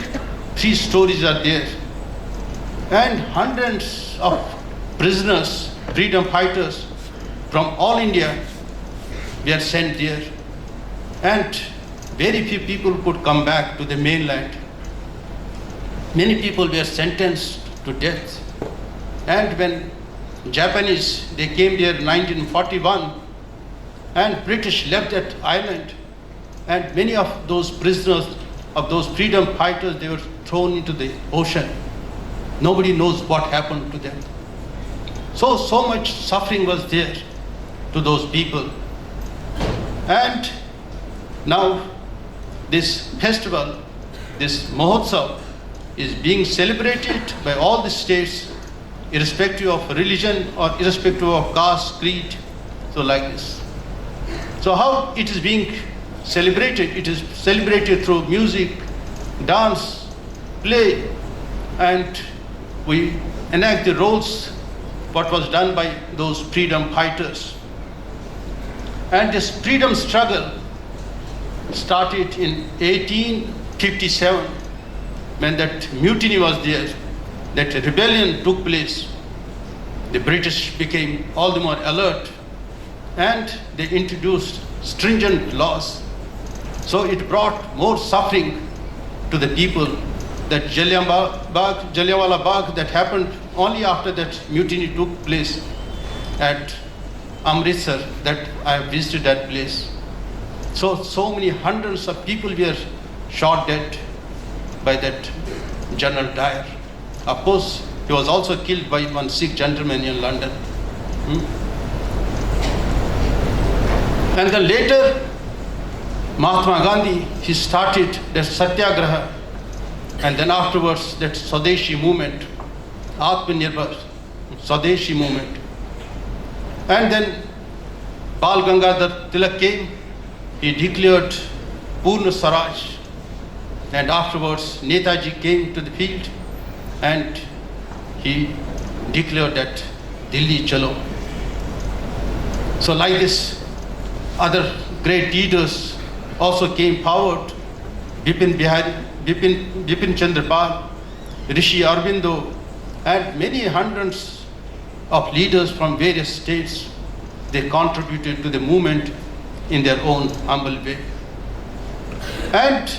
3 stories are there. And hundreds of prisoners, freedom fighters from all India were sent there. And very few people could come back to the mainland. Many people were sentenced to death. And when Japanese, they came there in 1941, and British left that island, and many of those prisoners, of those freedom fighters, they were thrown into the ocean. Nobody knows what happened to them. So much suffering was there to those people. And now this festival, this Mahotsav, is being celebrated by all the states, irrespective of religion or irrespective of caste, creed, so like this. So how it is being celebrated? It is celebrated through music, dance, play, and we enact the roles, what was done by those freedom fighters. And this freedom struggle started in 1857, when that mutiny was there, that rebellion took place. The British became all the more alert, and they introduced stringent laws. So it brought more suffering to the people. That Jallianwala Bagh that happened only after that mutiny took place at Amritsar, that I have visited that place. So many hundreds of people were shot dead by that General Dyer. Of course, he was also killed by one Sikh gentleman in London. And then later, Mahatma Gandhi, he started the Satyagraha, and then afterwards that Swadeshi movement, Atmanirbhar Swadeshi movement. And then Bal Gangadhar Tilak came, he declared Purna Swaraj, and afterwards Netaji came to the field and he declared that Delhi Chalo. So like this, other great leaders also came forward. Bipin Chandra Pal, Rishi Aurobindo, and many hundreds of leaders from various states, they contributed to the movement in their own humble way. And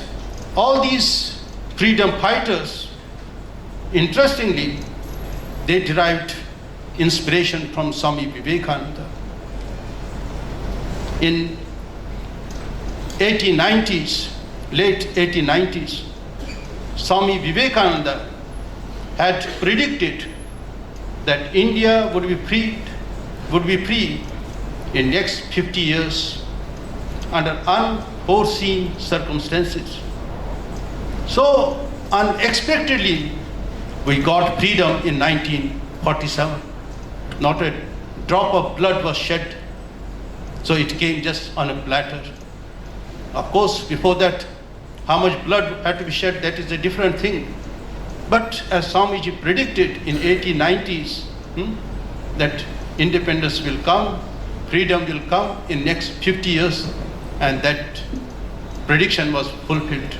all these freedom fighters, interestingly, they derived inspiration from Swami Vivekananda. In 1890s, late 1890s, Swami Vivekananda had predicted that India would be free in next 50 years under unforeseen circumstances. So unexpectedly, we got freedom in 1947. Not a drop of blood was shed. So it came just on a platter. Of course, before that, how much blood had to be shed, that is a different thing. But as Swamiji predicted in 1890s, that independence will come, freedom will come in next 50 years, and that prediction was fulfilled.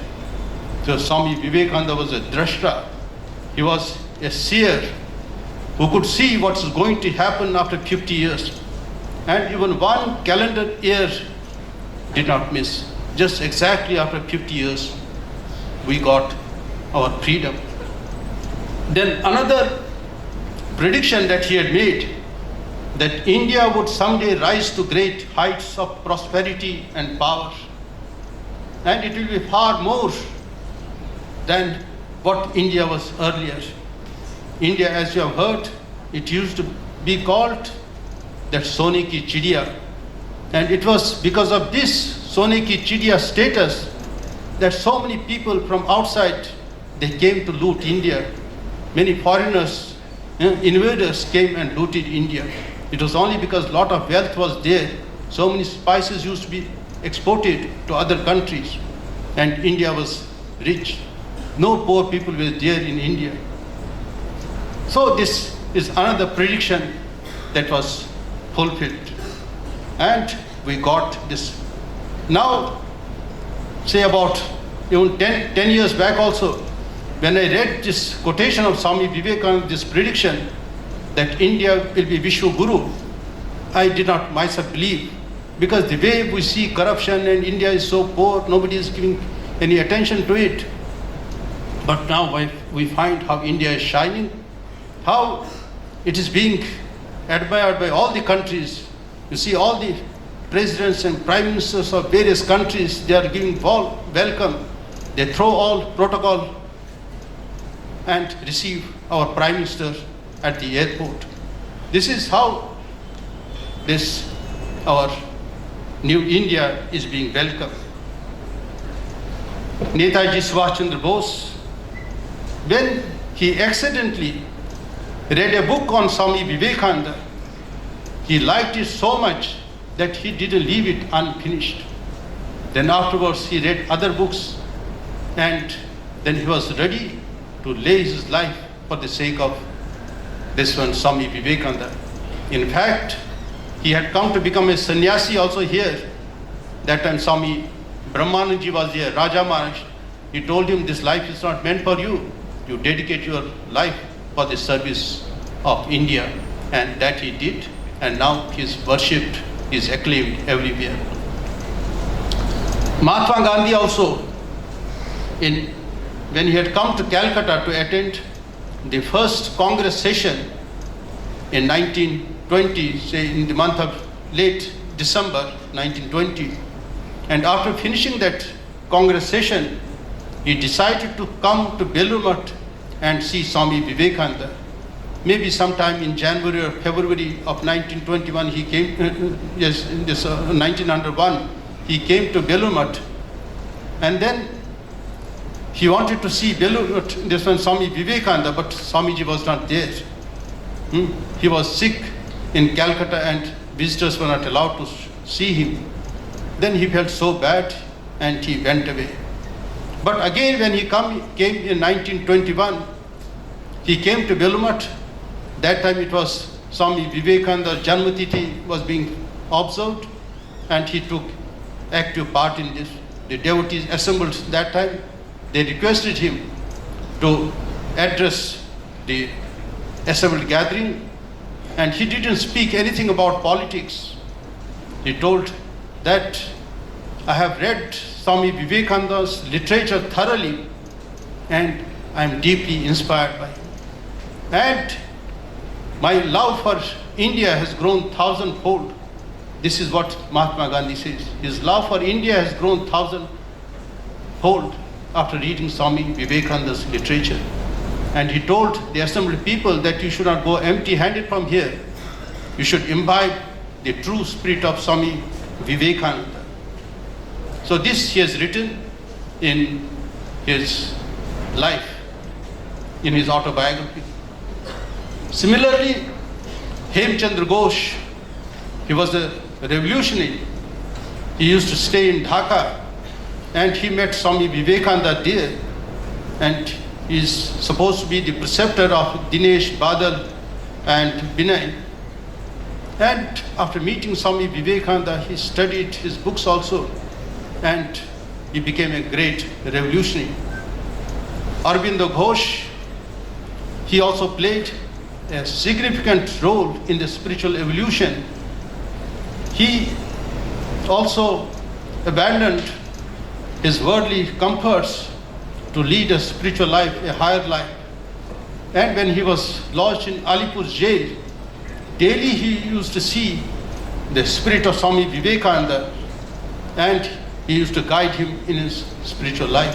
So Swami Vivekananda was a drashta. He was a seer who could see what's going to happen after 50 years. And even one calendar year did not miss. Just exactly after 50 years, we got our freedom. Then another prediction that he had made, that India would someday rise to great heights of prosperity and power. And it will be far more than what India was earlier. India, as you have heard, it used to be called that Sone ki Chidiya. And it was because of this Sone ki Chidiya status that so many people from outside, they came to loot India. Many foreigners, invaders came and looted India. It was only because a lot of wealth was there. So many spices used to be exported to other countries, and India was rich. No poor people were there in India. So this is another prediction that was fulfilled. And we got this. Now, say about even 10 years back also, when I read this quotation of Swami Vivekananda, this prediction that India will be Vishwa Guru, I did not myself believe. Because the way we see corruption and India is so poor, nobody is giving any attention to it. But now we find how India is shining, how it is being admired by all the countries. You see all the presidents and prime ministers of various countries, they are giving welcome. They throw all protocol and receive our prime minister at the airport. This is how our new India is being welcomed. Netaji Subhash Chandra Bose, when he accidentally read a book on Swami Vivekananda, he liked it so much that he didn't leave it unfinished. Then afterwards he read other books, and then he was ready to lay his life for the sake of this one, Swami Vivekananda. In fact, he had come to become a sannyasi also here. That time Swami Brahmananji was here, Raja Maharaj. He told him, this life is not meant for you. You dedicate your life for the service of India. And that he did. And now he is worshipped, he is acclaimed everywhere. Mahatma Gandhi also, when he had come to Calcutta to attend the first Congress session in 1920, say in the month of late December 1920, and after finishing that Congress session, he decided to come to Belur and see Swami Vivekananda. Maybe sometime in January or February of 1921, he came, 1901, he came to Belur, and then he wanted to see Belur, this one Swami Vivekananda, but Swamiji was not there. He was sick in Calcutta and visitors were not allowed to see him. Then he felt so bad and he went away. But again when he came in 1921, he came to Belur. That time it was Swami Vivekananda's Janmatiti was being observed and he took active part in this. The devotees assembled that time. They requested him to address the assembled gathering, and he didn't speak anything about politics. He told that I have read Swami Vivekananda's literature thoroughly and I am deeply inspired by him. And my love for India has grown thousandfold. This is what Mahatma Gandhi says. His love for India has grown thousandfold after reading Swami Vivekananda's literature. And he told the assembled people that you should not go empty-handed from here. You should imbibe the true spirit of Swami Vivekananda. So this he has written in his life, in his autobiography. Similarly, Hemchandra Ghosh, he was a revolutionary. He used to stay in Dhaka and he met Swami Vivekananda there, and he is supposed to be the preceptor of Dinesh, Badal and Binay. And after meeting Swami Vivekananda, he studied his books also and he became a great revolutionary. Aurobindo Ghosh, he also played a significant role in the spiritual evolution. He also abandoned his worldly comforts to lead a spiritual life, a higher life. And when he was lodged in Alipur jail, daily he used to see the spirit of Swami Vivekananda and he used to guide him in his spiritual life.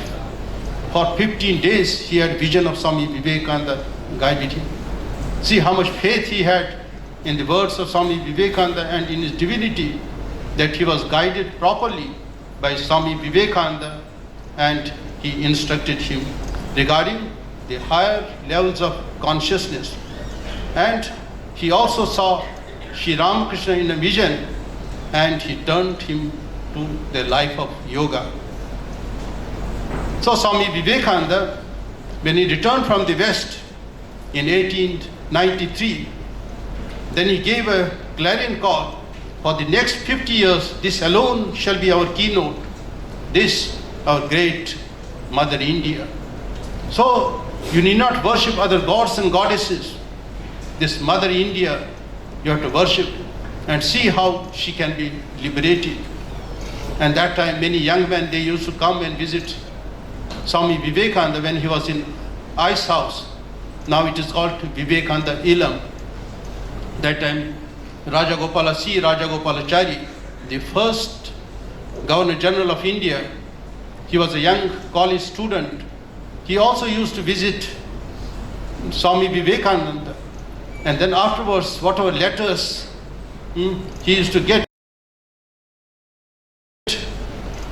For 15 days he had vision of Swami Vivekananda guided him. See how much faith he had in the words of Swami Vivekananda and in his divinity, that he was guided properly by Swami Vivekananda and he instructed him regarding the higher levels of consciousness. And he also saw Sri Ramakrishna in a vision and he turned him to the life of yoga. So Swami Vivekananda, when he returned from the West in 1893, then he gave a clarion call: for the next 50 years, this alone shall be our keynote, this our great Mother India. So you need not worship other gods and goddesses. This Mother India you have to worship and see how she can be liberated. And that time many young men, they used to come and visit Swami Vivekananda when he was in Ice House. Now it is called Vivekananda Ilam. That time Rajagopala C. Rajagopalachari, the first Governor General of India, he was a young college student. He also used to visit Swami Vivekananda. And then afterwards, whatever letters he used to get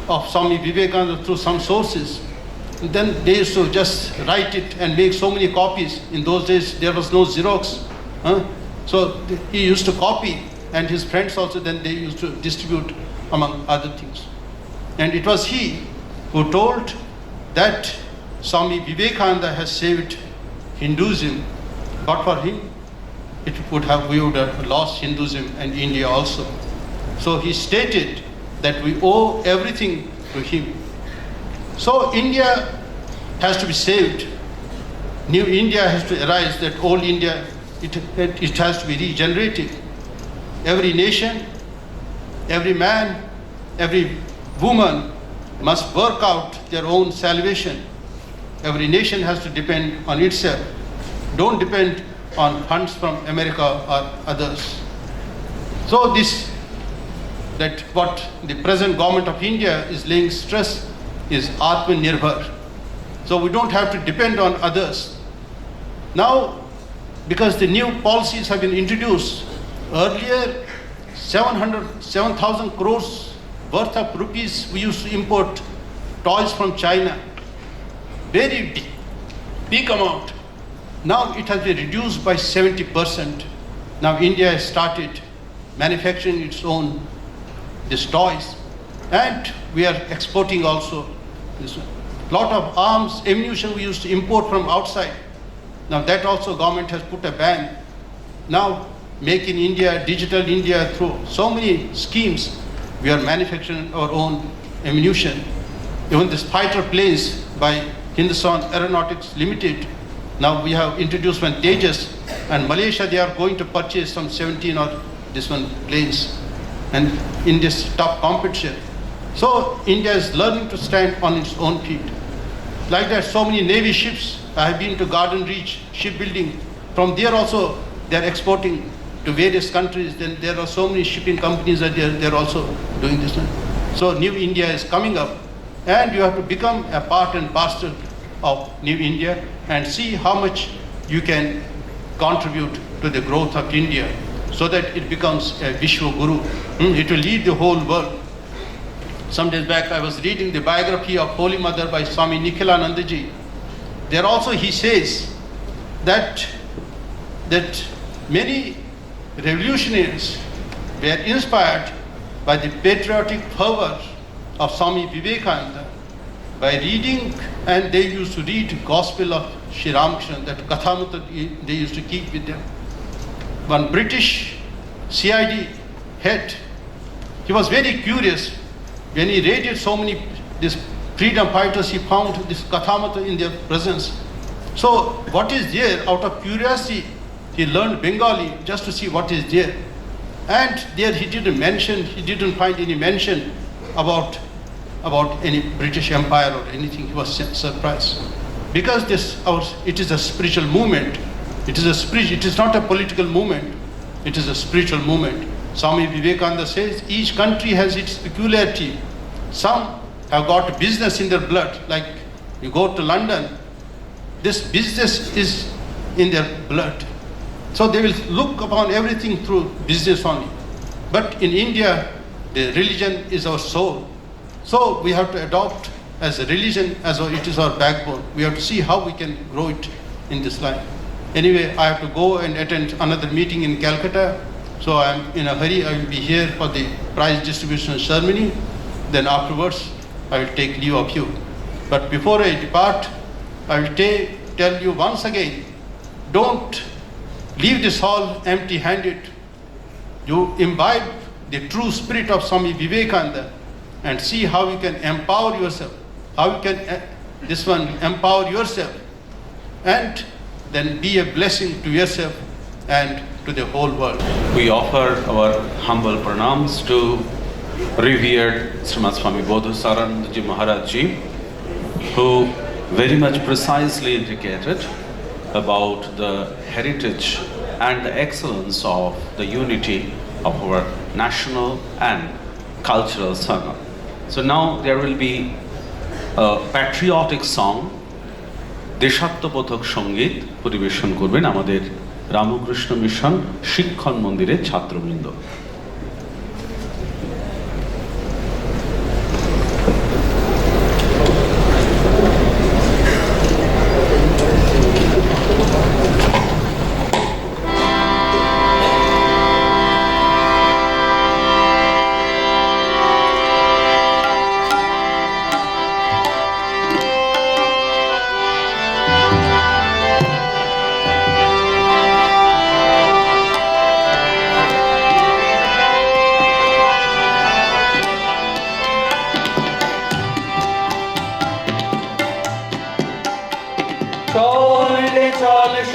of Swami Vivekananda through some sources, then they used to just write it and make so many copies. In those days, there was no Xerox. So he used to copy, and his friends also, then they used to distribute among other things. And it was he who told that Swami Vivekananda has saved Hinduism, but for him, we would have lost Hinduism and India also. So he stated that we owe everything to him. So India has to be saved. New India has to arise, that old India, it has to be regenerated. Every nation, every man, every woman must work out their own salvation. Every nation has to depend on itself. Don't depend on funds from America or others. So that what the present government of India is laying stress is Atmanirbhar. So we don't have to depend on others. Now, because the new policies have been introduced, earlier 7,000 crores worth of rupees we used to import toys from China. Very big amount. Now it has been reduced by 70%. Now India has started manufacturing its own these toys, and we are exporting also this one. Lot of arms, ammunition we used to import from outside. Now that also government has put a ban. Now Make in India, Digital India, through so many schemes, we are manufacturing our own ammunition. Even this fighter planes by Hindustan Aeronautics Limited, now we have introduced one Tejas, and Malaysia they are going to purchase some 17 or this one planes, and in this tough competition. So India is learning to stand on its own feet. Like that, so many Navy ships. I have been to Garden Reach shipbuilding. From there also they are exporting to various countries. Then there are so many shipping companies that they are also doing this one. So New India is coming up, and you have to become a part and parcel of New India and see how much you can contribute to the growth of India, so that it becomes a Vishwa Guru. It will lead the whole world. Some days back I was reading the biography of Holy Mother by Swami Nikhilanandaji. There also he says that many revolutionaries were inspired by the patriotic fervor of Swami Vivekananda by reading, and they used to read Gospel of Sri Ramakrishna, that Kathamrita they used to keep with them. One British CID head, he was very curious. When he raided so many these freedom fighters, he found this Kathamrita in their presence. So what is there? Out of curiosity, he learned Bengali just to see what is there. And there he didn't find any mention about any British Empire or anything. He was surprised. Because it is a spiritual movement. It is not a political movement. It is a spiritual movement. Swami Vivekananda says each country has its peculiarity. Some have got business in their blood, like you go to London, this business is in their blood. So they will look upon everything through business only. But in India, the religion is our soul. So we have to adopt as a religion, it is our backbone. We have to see how we can grow it in this line. Anyway, I have to go and attend another meeting in Calcutta. So I am in a hurry. I will be here for the prize distribution ceremony. Then afterwards, I will take leave of you. But before I depart, I will tell you once again, don't leave this hall empty-handed. You imbibe the true spirit of Swami Vivekananda and see how you can empower yourself, how you can empower yourself, and then be a blessing to yourself and to the whole world. We offer our humble pranams to revered Srimad Swami Bodhisattva Maharaj Ji, who very much precisely indicated about the heritage and the excellence of the unity of our national and cultural sangha. So now there will be a patriotic song, দেশাত্মবোধক সঙ্গীত পরিবেশন করবেন আমাদের Ramakrishna Mission শিক্ষণ মন্দিরের ছাত্রবৃন্দ।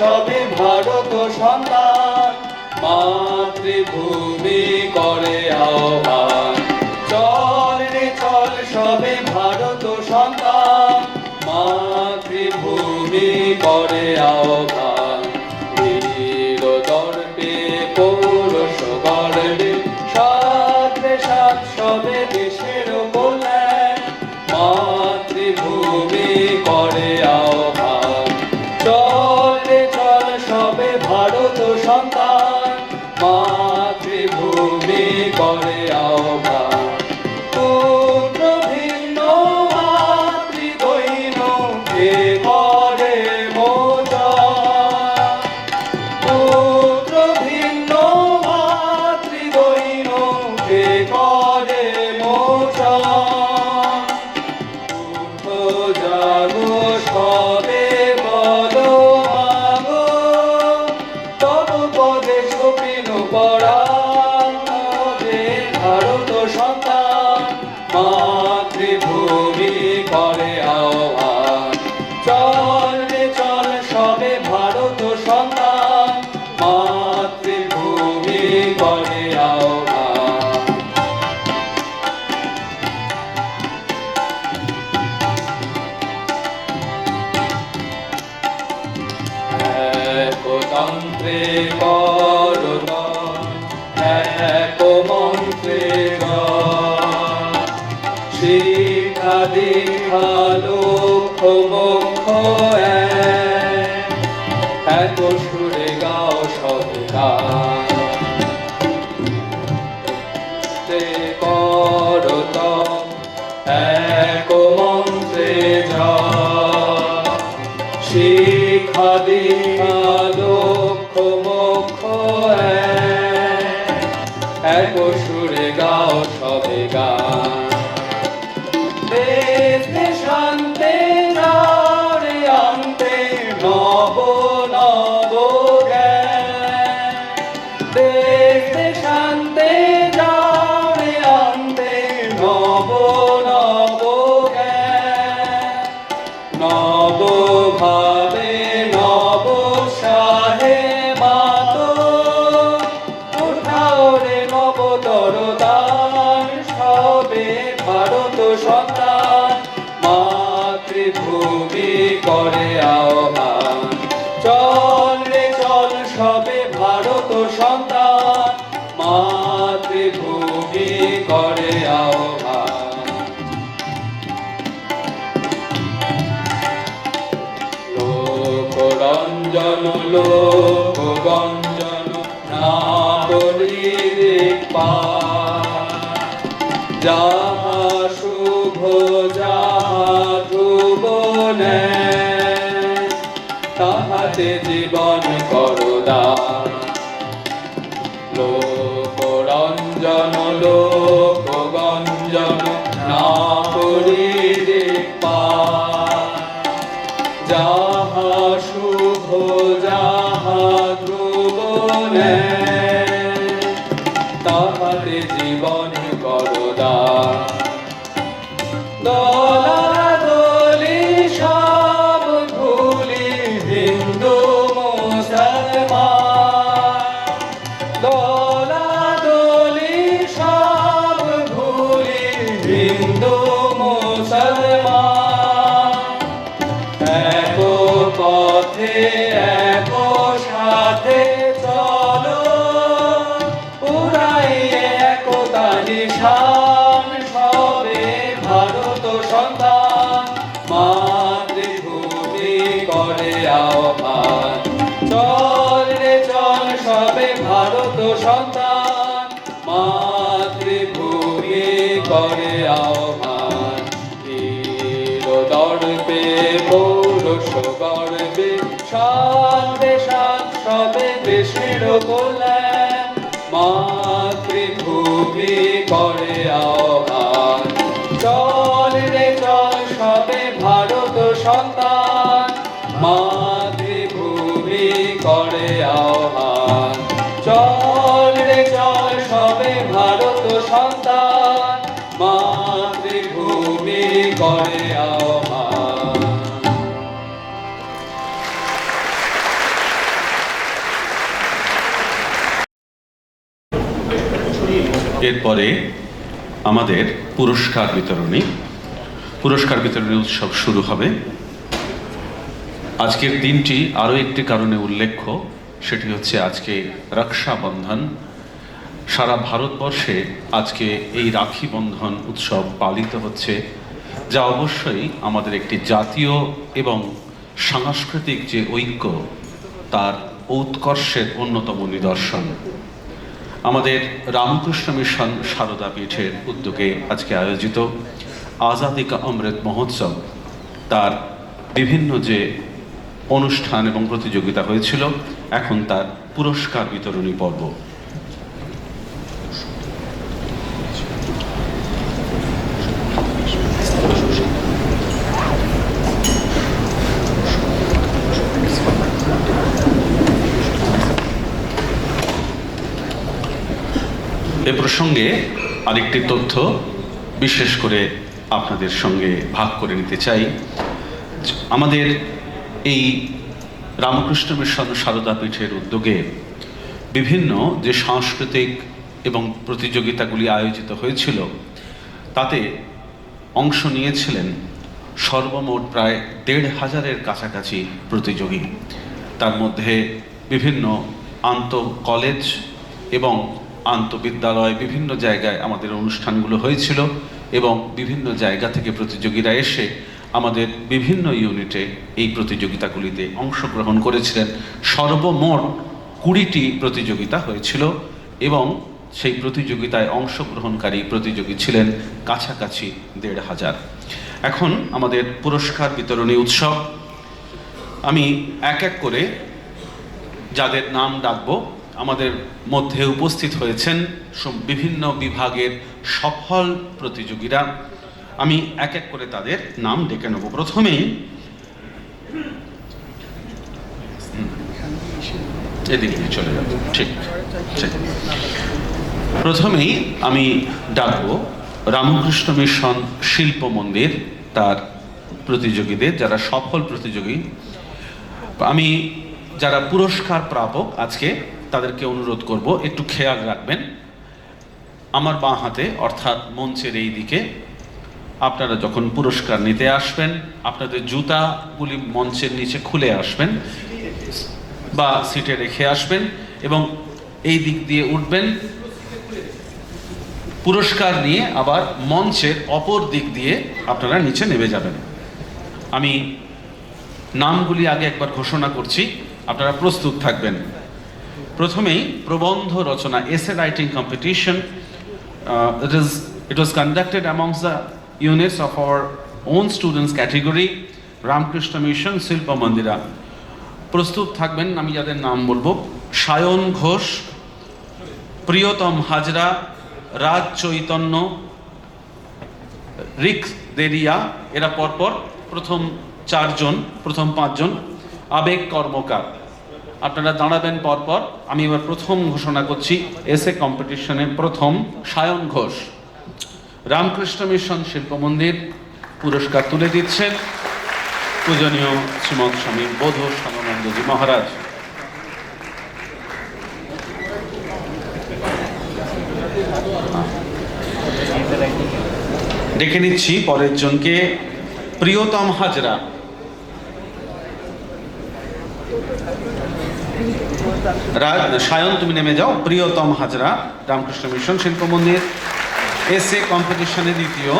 সবে ভারত সন্তান মাতৃভূমি করে আহ্বান, চল রে চল সবে ভারত ভারত সন্তান মাতৃভূমি করে আহ্বান। পুত্র ভিন্ন মাতৃদৈন কে করে মোচন। পুত্র ভিন্ন মাতৃদৈন কে করে মোচন। জাগো সবে বলো মাগো তব পদে সপিন পরাণ হবে ভারত সন্তান মাতৃভূমি করে আহ্বান। চল রে চল সবে ভারত সন্তান মাতৃভূমি করে আহ্বান। একতন্ত্রে করত এক মন্ত্রে শিক্ষা দীক্ষা লক্ষ মোক্ষ এক সুরে গাও সবগান। করত এক মন্ত্রে শিক্ষা দীক্ষা লক্ষ মোক্ষ এক সুরে গাও সবে গান। দেশ দেশান্তে যারে আনতে নব নব জ্ঞান। দেশ দেশান্তে যারে আনতে নব নব জ্ঞান। নব ভাবে নব সাহে মাত উঠাও রে নব তরদান সবে ভারত সন্তান মাতৃভূমি করে আহ্বান। চল রে চল সবে ভারত সন্তান মাতৃভূমি করে আহ্বান। লোকরঞ্জন লোকগঞ্জন না করিরে পার। যাহা শুভ যাহা ধ্রুব নেয় তাহাতে জীবন করদান। লোকরঞ্জন লোকগঞ্জন না করিরে পার। যাহা শুভ যাহা ধ্রুব নেয় তাহাতে জীবন করদান। দলাদলি সব ভুলি হিন্দু মুসলমান। দলাদলি সব ভুলি হিন্দু মুসলমান। এক পথে এক সাথে চলো উড়াইয়ে একতা নিশান সবে ভারত সন্তান মাতৃভূমি করে আহ্বান। চল রে চল সবে ভারত সন্তান মাতৃভূমি করে আহ্বান। দর্পে পৌরষ গর্বে শান দেশান সবে দেশের কল্যাণ মাতৃভূমি করে আহ্বান। চল রে চল সবে ভারত সন্তান মাতৃভূমি করে আহ্বান। চল রে চল সবে ভারত সন্তান মাতৃভূমি করে আহ্বান। এরপরে আমাদের পুরস্কার বিতরণী উৎসব শুরু হবে। আজকের দিনটি আরও একটি কারণে উল্লেখ্য, সেটি হচ্ছে আজকে রক্ষাবন্ধন। সারা ভারতবর্ষে আজকে এই রাখি বন্ধন উৎসব পালিত হচ্ছে, যা অবশ্যই আমাদের একটি জাতীয় এবং সাংস্কৃতিক যে ঐক্য তার ও উৎকর্ষের অন্যতম নিদর্শন। আমাদের রামকৃষ্ণ মিশন সারদাপীঠের উদ্যোগে আজকে আয়োজিত আজাদি কা অমৃত মহোৎসব, তার বিভিন্ন যে অনুষ্ঠান এবং প্রতিযোগিতা হয়েছিল, এখন তার পুরস্কার বিতরণী পর্ব। এ প্রসঙ্গে আরেকটি তথ্য বিশেষ করে আপনাদের সঙ্গে ভাগ করে নিতে চাই। আমাদের এই রামকৃষ্ণ মিশন সারদাপীঠের উদ্যোগে বিভিন্ন যে সাংস্কৃতিক এবং প্রতিযোগিতাগুলি আয়োজিত হয়েছিল, তাতে অংশ নিয়েছিলেন সর্বমোট প্রায় ১৫০০-এর কাছাকাছি প্রতিযোগী। তার মধ্যে বিভিন্ন আন্ত কলেজ এবং আন্তঃবিদ্যালয় বিভিন্ন জায়গায় আমাদের অনুষ্ঠানগুলো হয়েছিল এবং বিভিন্ন জায়গা থেকে প্রতিযোগীরা এসে আমাদের বিভিন্ন ইউনিটে এই প্রতিযোগিতাগুলিতে অংশগ্রহণ করেছিলেন। সর্বমোট ২০টি প্রতিযোগিতা হয়েছিল এবং সেই প্রতিযোগিতায় অংশগ্রহণকারী প্রতিযোগী ছিলেন কাছাকাছি ১৫০০। এখন আমাদের পুরস্কার বিতরণী উৎসব। আমি এক এক করে যাদের নাম ডাকবো, আমাদের মধ্যে উপস্থিত হয়েছেন বিভিন্ন বিভাগের সফল প্রতিযোগীরা। আমি এক এক করে তাদের নাম ডেকে নেব। প্রথমেই এদিকে চলে যাব, ঠিক। প্রথমেই আমি ডাকবো রামকৃষ্ণ মিশন শিল্প মন্দির, তার প্রতিযোগীদের যারা সফল প্রতিযোগী। আমি যারা পুরস্কার প্রাপক আজকে তাদেরকে অনুরোধ করব একটু খেয়াল রাখবেন। আমার বাঁ হাতে অর্থাৎ মঞ্চের এই দিকে আপনারা যখন পুরস্কার নিতে আসবেন, আপনাদের জুতাগুলি মঞ্চের নিচে খুলে আসবেন বা সিটে রেখে আসবেন এবং এই দিক দিয়ে উঠবেন। পুরস্কার নিয়ে আবার মঞ্চের অপর দিক দিয়ে আপনারা নিচে নেমে যাবেন। আমি নামগুলি আগে একবার ঘোষণা করছি, আপনারা প্রস্তুত থাকবেন। প্রথমেই প্রবন্ধ রচনা, essay writing competition. It was conducted amongst the units of our own students category, Ramakrishna Mission Silpa Mandira. প্রস্তুত থাকবেন, আমি যাদের নাম বলবো: সায়ন ঘোষ, প্রিয়তম হাজরা, রাজ চৈতন্য, রিক দেরিয়া। এরা পরপর প্রথম ৫জন। আবেগ কর্মকার। আপনারা দাঁড়াবেন পরপর। আমি এবার প্রথম ঘোষণা করছি। এসে কম্পিটিশনে প্রথম সায়ন ঘোষ। রামকৃষ্ণ মিশন শিল্প মন্দির পুরস্কার তুলে দিচ্ছেন পূজনীয় শ্রীমৎ স্বামী বোধ স্বামীজি মহারাজ। ডেকে নিচ্ছি পরের জনকে, প্রিয়তম হাজরা। সায়ন তুমি নেমে যাও। প্রিয়তম হাজরা, রামকৃষ্ণ মিশন শিল্প মন্দির। এসে কম্পিটিশনে দ্বিতীয়।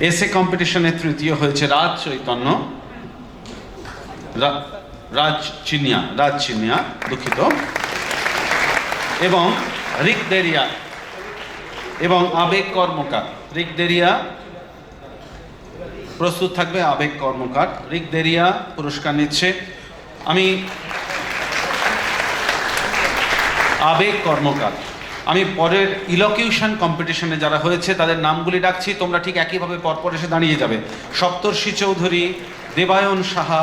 এসে কম্পিটিশনে তৃতীয় হয়েছে রাজ চৈতন্য, রাজ চিনিয়া, দুঃখিত, এবং রিক দেরিয়া এবং আবেগ কর্মকার। রিক দেরিয়া প্রস্তুত থাকবে। আবেগ কর্মকার, রিক দেরিয়া পুরস্কার নিচ্ছে। আমি আবেগ কর্মকার। আমি পরের ইলোকিউশন কম্পিটিশনে যারা হয়েছে তাদের নামগুলি ডাকছি, তোমরা ঠিক একইভাবে পরপর এসে দাঁড়িয়ে যাবে। সপ্তর্ষি চৌধুরী, দেবায়ন সাহা,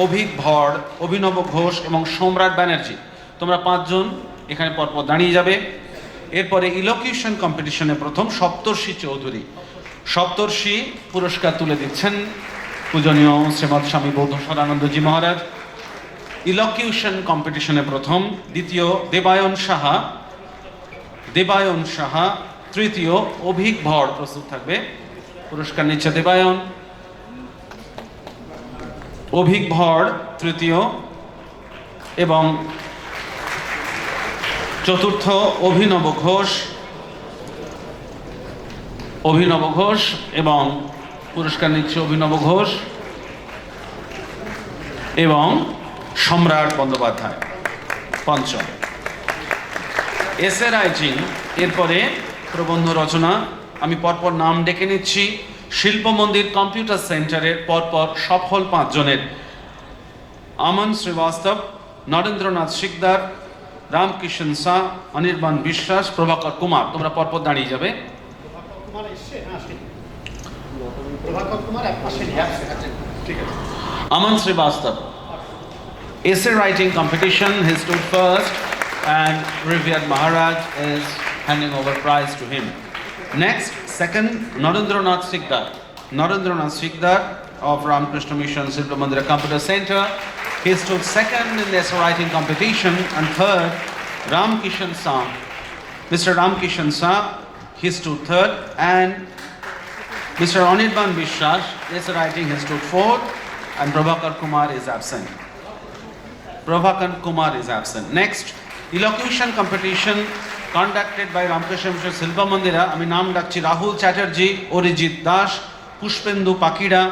অভিক ভড়, অভিনব ঘোষ এবং সম্রাট ব্যানার্জি। তোমরা ৫ জন এখানে পরপর দাঁড়িয়ে যাবে। এরপরে ইলোকিউশন কম্পিটিশনে প্রথম সপ্তর্ষি চৌধুরী। সপ্তর্ষি পুরস্কার তুলে দিচ্ছেন পূজনীয় শ্রীমৎ স্বামী বৌদ্ধ সদানন্দজি মহারাজ। ইলোকিউশন কম্পিটিশনে প্রথম। দ্বিতীয় দেবায়ন সাহা, তৃতীয় অভিক ভড়। প্রস্তুত থাকবে। পুরস্কার নিচ্ছে দেবায়ন, অভিক ভড় তৃতীয়, এবং চতুর্থ অভিনব ঘোষ এবং পুরস্কার নিচ্ছে অভিনব ঘোষ। এবং সম্রাট বন্দ্যোপাধ্যায় পঞ্চম। এসে রাইটিং, এরপরে প্রবন্ধ রচনা। আমি পরপর নাম ডেকে নিচ্ছি। শিল্প মন্দির কম্পিউটার সেন্টারের পরপর সফল 5 জনের: আমন শ্রীবাস্তব, নরেন্দ্রনাথ শিকদার, রামকৃষ্ণ শাহ, অনির্বাণ বিশ্বাস, প্রভাকর কুমার। তোমরা পরপর দাঁড়িয়ে যাবে। Aman Srivastav. Essay writing competition, he stood first and revered Maharaj is handing over prize to him. Next, second, Narendranath Sikdar. Narendranath Sikdar of Ramakrishna Mission Shilpa Mandira Computer Center. He stood second in the essay writing competition. And third, Ramkishan Shah. Mr. Ramkishan Shah, he stood third. And Mr. Anirban Vishwas, essay writing, he stood fourth. And Prabhakar Kumar is absent. Prabhakar Kumar is absent. Next, elocution competition conducted by Ramakrishna Mission Shilpa Mandira. আমি নাম ডাকছি রাহুল চ্যাটার্জি, অরিজিৎ দাস, পুষ্পেন্দু পাকিড়া,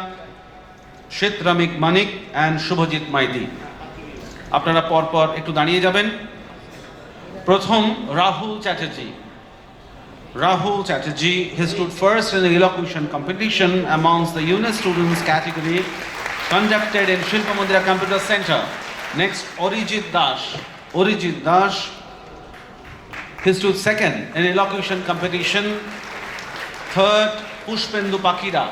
শ্বেত রামিক মানিক and Subhajit Maiti. আপনারা পরপর একটু দাঁড়িয়ে যাবেন। প্রথম Rahul Chatterjee. Rahul Chatterjee, he stood first in the elocution competition amongst the unit students category conducted in Shilpa Mandira Computer Center. Next, Orijit Dash. Orijit Dash, he stood second in elocution competition. Third, Pushpendu Pakira.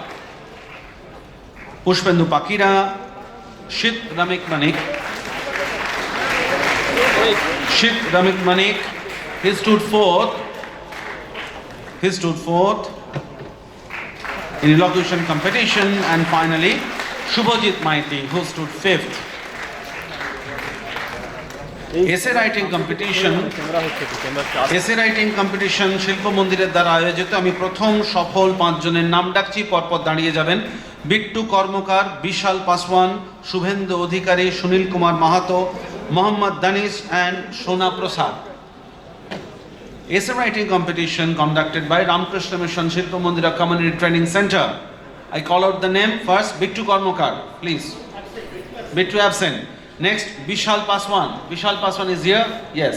Pushpendu Pakira, Shit Ramik Manik. Shit Ramik Manik, he stood fourth. He stood fourth in elocution competition. And finally, Shubhajit Maiti, who stood fifth. Essay writing competition, শিল্প মন্দিরের দ্বারা আয়োজিত। আমি প্রথম সফল 5 জনের নাম ডাকছি, পরপর দাঁড়িয়ে যাবেন। বিট্টু কর্মকার, বিশাল পাসওয়ান, শুভেন্দু অধিকারী, সুনীল কুমার মাহাতো, মোহাম্মদ দানিশ and সোনা প্রসাদ। Essay writing competition conducted by Ramakrishna Mission Shilpa Mandira Community Training Center. I call out the name first. Bittu Karmakar, please. Bittu absent. Next, Bishal Paswan. Bishal Paswan is here? Yes,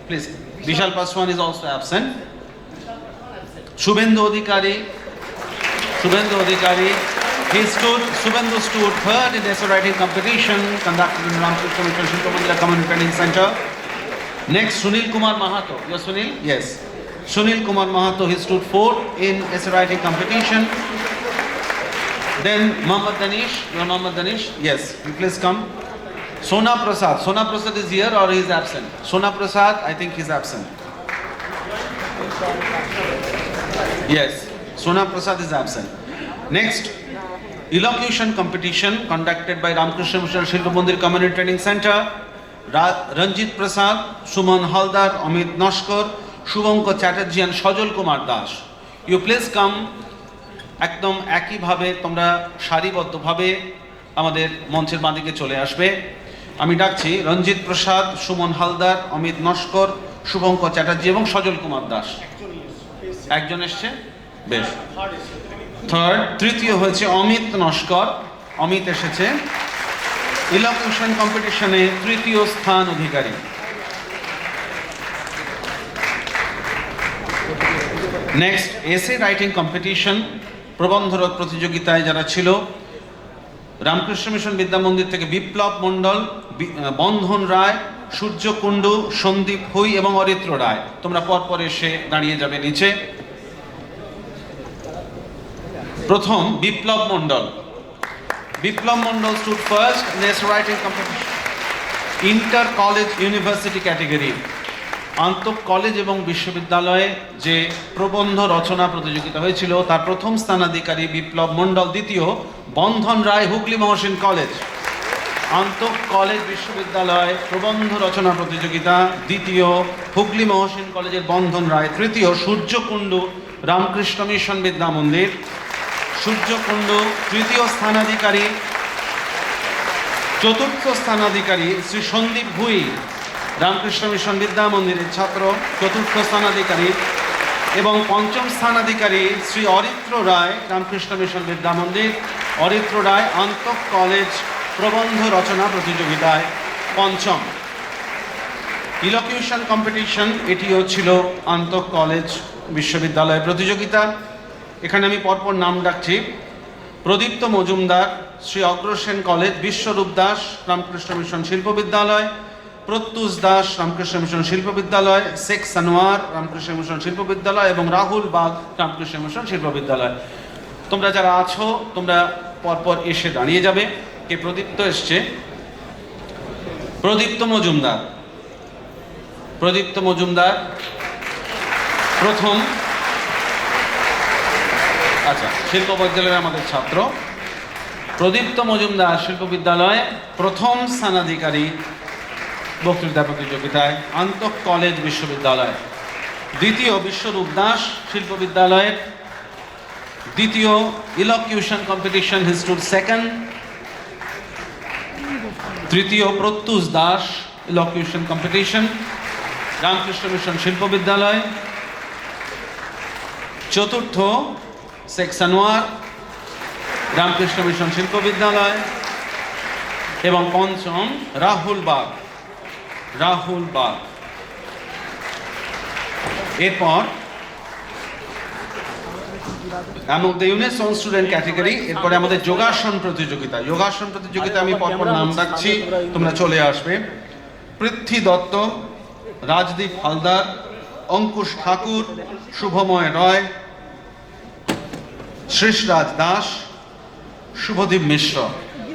please. Bishal Paswan is also absent. Shubhendu Adhikari. Shubhendu Adhikari. Shubhendu stood third in the essay writing competition conducted in Ramakrishna Mission Shilpa Mandira Community Training Center. Next, Sunil Kumar Mahato. You're Sunil? Yes. Sunil Kumar Mahato, he stood fourth in essay writing competition. Then Mohammad Danish. You're Mohammad Danish? Yes. You please come. Sona Prasad. Sona Prasad is here or he is absent? Sona Prasad, I think he's absent. Yes. Sona Prasad is absent. Next, elocution competition conducted by Ramakrishna Mission Shilpa Mandir Community Training Center. Ranjit Prasad, Suman Haldar, Amit Nashkar, Shubhanko Chatterjee and Sajal Kumar Das. You please come. একদম একইভাবে তোমরা সারিবদ্ধভাবে আমাদের মঞ্চের বাঁদিকে চলে আসবে। আমি ডাকছি রঞ্জিত প্রসাদ, সুমন হালদার, অমিত নস্কর, শুভঙ্ক চ্যাটার্জি এবং সজল কুমার দাস। একজন এসছে? বেশ। থার্ড, তৃতীয় হয়েছে অমিত নস্কর। অমিত এসেছে। ইলোকিউশন কম্পিটিশনে তৃতীয় স্থান অধিকারী। নেক্সট, এসে রাইটিং কম্পিটিশন, প্রবন্ধরত প্রতিযোগিতায় যারা ছিল, রামকৃষ্ণ মিশন বিদ্যা মন্দির থেকে বিপ্লব মণ্ডল, বন্ধন রায়, সূর্য কুণ্ডু, সন্দীপ হুই এবং অরিত্র রায়। তোমরা পরপর এসে দাঁড়িয়ে যাবে নিচে। প্রথম, বিপ্লব মণ্ডল। বিপ্লব মণ্ডল stood first in the writing competition, inter college university category. আন্তঃ কলেজ এবং বিশ্ববিদ্যালয়ে যে প্রবন্ধ রচনা প্রতিযোগিতা হয়েছিল তার প্রথম স্থানাধিকারী বিপ্লব মণ্ডল। দ্বিতীয়, বন্ধন রায়, হুগলি মহসিন কলেজ। আন্তঃ কলেজ বিশ্ববিদ্যালয় প্রবন্ধ রচনা প্রতিযোগিতা, দ্বিতীয় হুগলি মহসিন কলেজের বন্ধন রায়। তৃতীয়, সূর্যকুণ্ডু, রামকৃষ্ণ মিশন বিদ্যা মন্দির। সূর্যকুণ্ডু তৃতীয় স্থানাধিকারী। চতুর্থ স্থানাধিকারী শ্রী সন্দীপ ভুই, রামকৃষ্ণ মিশন বিদ্যা মন্দিরের ছাত্র, চতুর্থ স্থানাধিকারী। এবং পঞ্চম স্থানাধিকারী শ্রী অরিত্র রায়, রামকৃষ্ণ মিশন বিদ্যা মন্দির। অরিত্র রায় আন্তঃ কলেজ প্রবন্ধ রচনা প্রতিযোগিতায় পঞ্চম। ইলোকিউশন কম্পিটিশন, এটিও ছিল আন্তঃ কলেজ বিশ্ববিদ্যালয় প্রতিযোগিতা। এখানে আমি পরপর নাম ডাকছি। প্রদীপ্ত মজুমদার, শ্রী অগ্রসেন কলেজ, বিশ্বরূপ দাস রামকৃষ্ণ মিশন শিল্প বিদ্যালয়, প্রত্যুষ দাস রামকৃষ্ণ মিশন শিল্প বিদ্যালয়, শেখ সানোয়ার রামকৃষ্ণ মিশন শিল্প বিদ্যালয় এবং রাহুল বাগ রামকৃষ্ণ মিশন শিল্প বিদ্যালয়। তোমরা যারা আছো তোমরা পরপর এসে দাঁড়িয়ে যাবে। কে প্রদীপ্ত এসছে? প্রদীপ্ত মজুমদার। প্রদীপ্ত মজুমদার প্রথম। আচ্ছা, শিল্প বিদ্যালয়ের আমাদের ছাত্র প্রদীপ্ত মজুমদার শিল্প বিদ্যালয়ে প্রথম স্থানাধিকারী বক্তৃতা প্রতিযোগিতায় আন্তঃ কলেজ বিশ্ববিদ্যালয়। দ্বিতীয় বিশ্বরূপ দাস শিল্প বিদ্যালয়ের দ্বিতীয় ইলোকিউশন কম্পিটিশন, হি স্টুড সেকেন্ড। তৃতীয় প্রত্যুষ দাস ইলোকিউশন কম্পিটিশন, রামকৃষ্ণ মিশন শিল্প বিদ্যালয়। চতুর্থ শেখ সানোয়ার রামকৃষ্ণ মিশন শিল্প বিদ্যালয় এবং পঞ্চম রাহুল বাগ। রাহুল বাগ। এরপর among the UNESCON student category, এরপরে আমাদের যোগাসন প্রতিযোগিতা। যোগাসন প্রতিযোগিতা আমি পরপর নাম রাখছি, তোমরা চলে আসবে। পৃথ্বী দত্ত, রাজদীপ হালদার, অঙ্কুশ ঠাকুর, শুভময় রয়, শ্রীশরাজ দাস, শুভদীপ মিশ্র।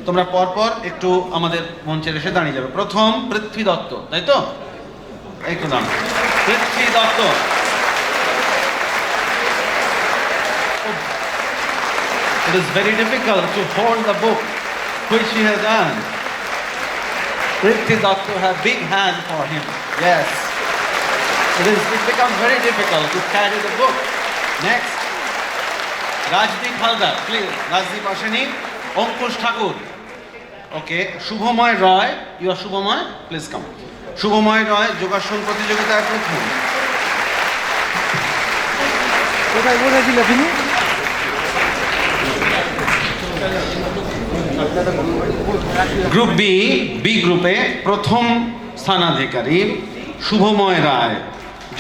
তোমরা পরপর একটু আমাদের মঞ্চের এসে দাঁড়িয়ে যাবে। প্রথম পৃথ্বী দত্ত, তাই তো? একটু নাম Prithvi Dutta. It is very difficult to hold the book which he has earned. Prithvi Datta have big hand for him. Yes. It becomes very difficult to carry the book. Next. Rajdeep Haldar, please. Rajdeep Asheni. Ankush Thakur. Okay. Shubhamoy Roy. You are Shubhamoy? Please come. Shubhamoy Roy, যোগাসন প্রতিযোগিতায় প্রথম। কোথায় বলেছিল তিনি? Group B গ্রুপে প্রথম স্থানাধিকারী শুভময় রায়,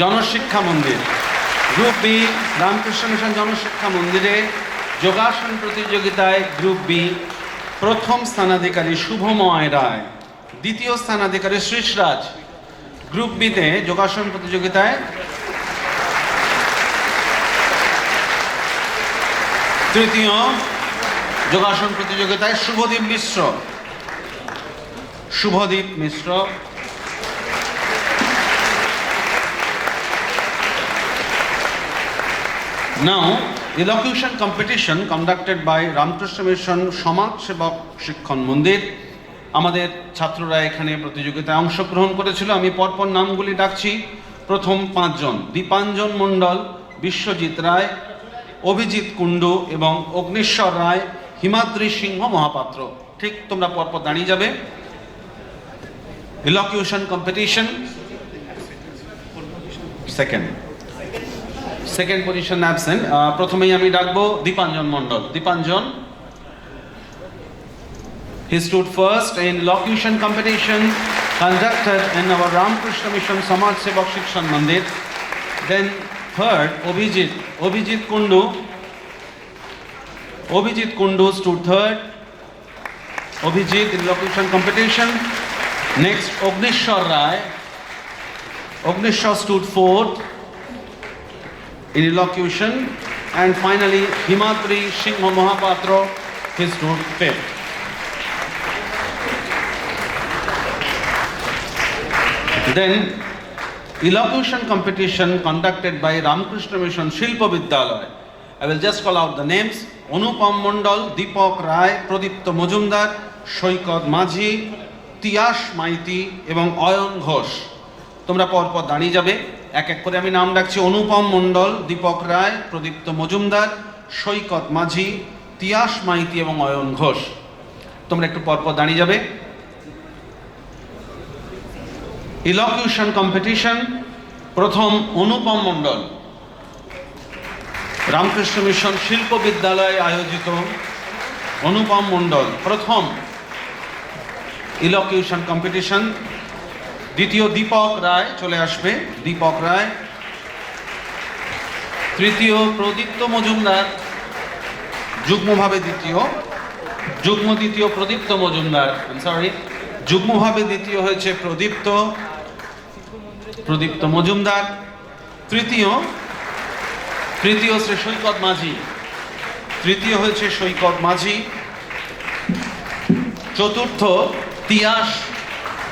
জনশিক্ষা মন্দির। গ্রুপ বি রামকৃষ্ণ মিশন জনশিক্ষা মন্দিরে যোগাসন প্রতিযোগিতায় গ্রুপ বি প্রথম স্থানাধিকারী শুভময় রায়, দ্বিতীয় স্থানাধিকারী শ্রীশরাজ। গ্রুপ বিতে যোগাসন প্রতিযোগিতায় তৃতীয় যোগাসন প্রতিযোগিতায় শুভদীপ মিশ্র। শুভদীপ মিশ্র। Now, elocution competition conducted by Ramakrishna Mission সমাজ সেবক শিক্ষণ মন্দির। আমাদের ছাত্ররা এখানে প্রতিযোগিতায় অংশগ্রহণ করেছিল। আমি পরপর নামগুলি ডাকছি। প্রথম পাঁচজন: দীপাঞ্জন মণ্ডল, বিশ্বজিৎ রায়, অভিজিৎ কুণ্ডু এবং অগ্নিশ্বর রায়, হিমাদ্রি সিংহ মহাপাত্র। ঠিক তোমরা পরপর দাঁড়িয়ে যাবে। ইলোকিউশন কম্পিটিশন সেকেন্ড পজিশন অ্যাবসেন্ট। প্রথমেই আমি ডাকবো দীপাঞ্জন মণ্ডল। Dipanjan, he stood first in elocution competition conducted in our Ramakrishna Mission Samaj Sevak Shikshan Mandir. Then third, Abhijit Kundu. Abhijit Kundu stood third. Abhijit in elocution competition. Next, Ognishwar Rai. Ognishwar stood fourth in elocution. And finally, Himadri Singh Mahapatra, he stood fifth. Then, elocution competition conducted by Ramakrishna Mission Shilpa Vidyalaya. I will just call out the names: Anupam Mondal, Deepak Rai, Pradipta Mojumdar, Shoykot Majhi, Tiyash Maiti এবং অয়ন ঘোষ। তোমরা পরপর দাঁড়িয়ে যাবে, এক এক করে আমি নাম ডাকছি। অনুপম মণ্ডল, দীপক রায়, প্রদীপ্ত মজুমদার, সৈকত মাঝি, তিয়াস মাইতি এবং অয়ন ঘোষ। তোমরা একটু পরপর দাঁড়িয়ে যাবে। ইলোকিউশন কম্পিটিশন, প্রথম অনুপম মণ্ডল, রামকৃষ্ণ মিশন শিল্প বিদ্যালয়ে আয়োজিত অনুপম মণ্ডল প্রথম। ইলোকিউশন কম্পিটিশন। দ্বিতীয় দীপক রায় চলে আসবে, দীপক রায়। তৃতীয় প্রদীপ্ত মজুমদার, যুগ্মভাবে দ্বিতীয়, যুগ্ম দ্বিতীয় প্রদীপ্ত মজুমদার, সরি, যুগ্মভাবে দ্বিতীয় হয়েছে প্রদীপ্ত মজুমদার। তৃতীয় শ্রী সৈকত মাঝি, তৃতীয় হয়েছে সৈকত মাঝি। চতুর্থ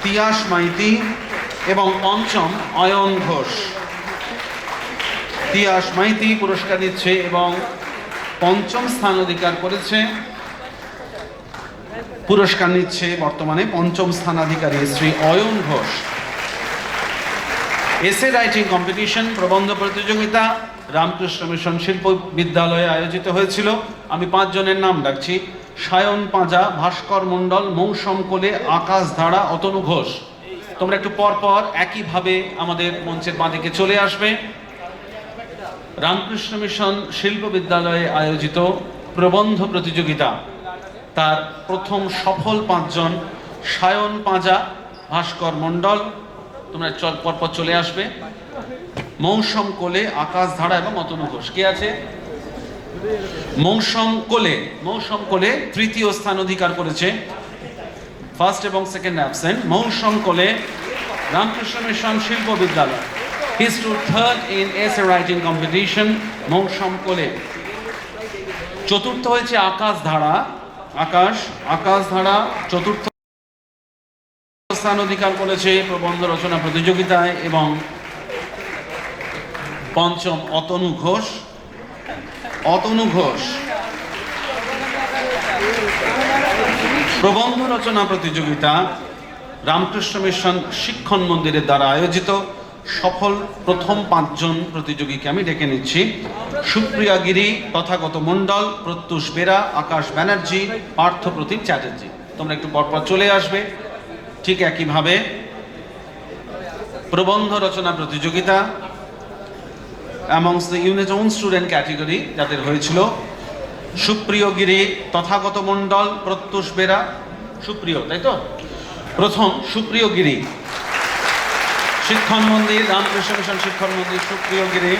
তিয়াস মাইতি এবং পঞ্চম অয়ন ঘোষ। তিয়াস মাইতি পুরস্কার নিচ্ছে এবং পঞ্চম স্থান অধিকার করেছে, পুরস্কার নিচ্ছে বর্তমানে পঞ্চম স্থানাধিকারী Shri Ayan Ghosh. Essay writing competition, প্রবন্ধ প্রতিযোগিতা রামকৃষ্ণ মিশন শিল্প বিদ্যালয়ে আয়োজিত হয়েছিল। আমি 5 জনের নাম ডাকছি: সায়ন পাঁজা, ভাস্কর মণ্ডল, মৌসম কোলে, আকাশ ধারা, অতনু ঘোষ। তোমরা একটু পর পর একইভাবে আমাদের মঞ্চের বাঁদিকে চলে আসবে। রামকৃষ্ণ মিশন শিল্প বিদ্যালয়ে আয়োজিত প্রবন্ধ প্রতিযোগিতা, তার প্রথম সফল 5 জন: সায়ন পাঁজা, ভাস্কর মণ্ডল, তোমরা পরপর চলে আসবে, মৌসম কোলে, আকাশ ধারা এবং অতনু ঘোষ। কে আছে? মৌসম কোলে তৃতীয় স্থান অধিকার করেছে, ফার্স্ট এবং সেকেন্ড অ্যাবসেন্ট। মৌসম কোলে, রামকৃষ্ণ মিশন শিল্প বিদ্যালয়। He stood third in essay writing competition. মৌসম কোলে। চতুর্থ হয়েছে আকাশ ধারা, আকাশ ধারা চতুর্থ স্থান অধিকার করেছে প্রবন্ধ রচনা প্রতিযোগিতায়। এবং পঞ্চম অতনু ঘোষ। প্রবন্ধ রচনা প্রতিযোগিতা রামকৃষ্ণ মিশন শিক্ষণ মন্দিরের দ্বারা আয়োজিত। সফল প্রথম 5 জন প্রতিযোগীকে আমি ডেকে নিচ্ছি: সুপ্রিয়া গিরি, তথাগত মণ্ডল, প্রত্যুষ বেরা, আকাশ ব্যানার্জি, পার্থপ্রতিম চ্যাটার্জি। তোমরা একটু পরপর চলে আসবে। ঠিক একইভাবে প্রবন্ধ রচনা প্রতিযোগিতা amongst the unit own student category যাদের হয়েছিল: সুপ্রিয় গিরি, তথাগত মণ্ডল, প্রত্যুষ বেরা, সুপ্রিয়, তাই তো? প্রথম সুপ্রিয় গিরি, শিক্ষণ মন্দির, রামকৃষ্ণ মিশন শিক্ষণ মন্দির, সুপ্রিয় গিরি।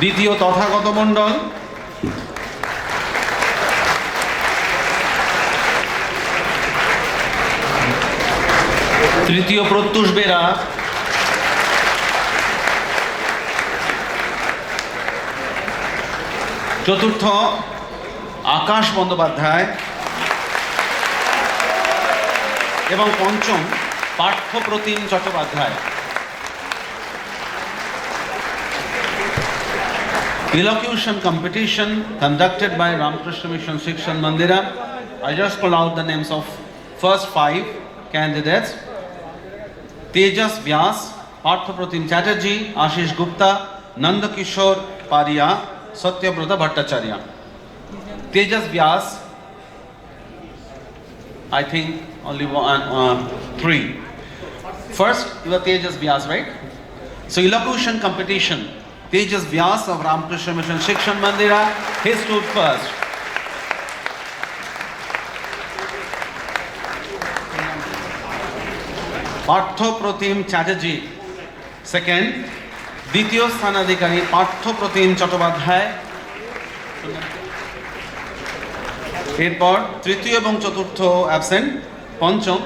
দ্বিতীয় তথাগত মণ্ডল। তৃতীয় প্রত্যুষ বেরা। চতুর্থ আকাশ বন্দ্যোপাধ্যায় এবং পঞ্চম Parthapratim Chattopadhyay. Elocution competition conducted by Ramakrishna Mission Shikshan Mandira. I just call out the names of first 5 candidates: Tejas Vyas, Parthapratim Chatterjee, Ashish Gupta, Nandakishore Paria, Satyabrata Bhattacharya. Tejas Vyas, I think only 3. First, you are Tejas Vyas, right? So elocution competition, Tejas Vyas of Ramakrishna Mission Shikshan Mandira, he stood first. Parthapratim Chatterjee second. দ্বিতীয় স্থানাধিকারী পার্থপ্রতিম চট্টোপাধ্যায়। এরপর তৃতীয় এবং চতুর্থ absent. পঞ্চম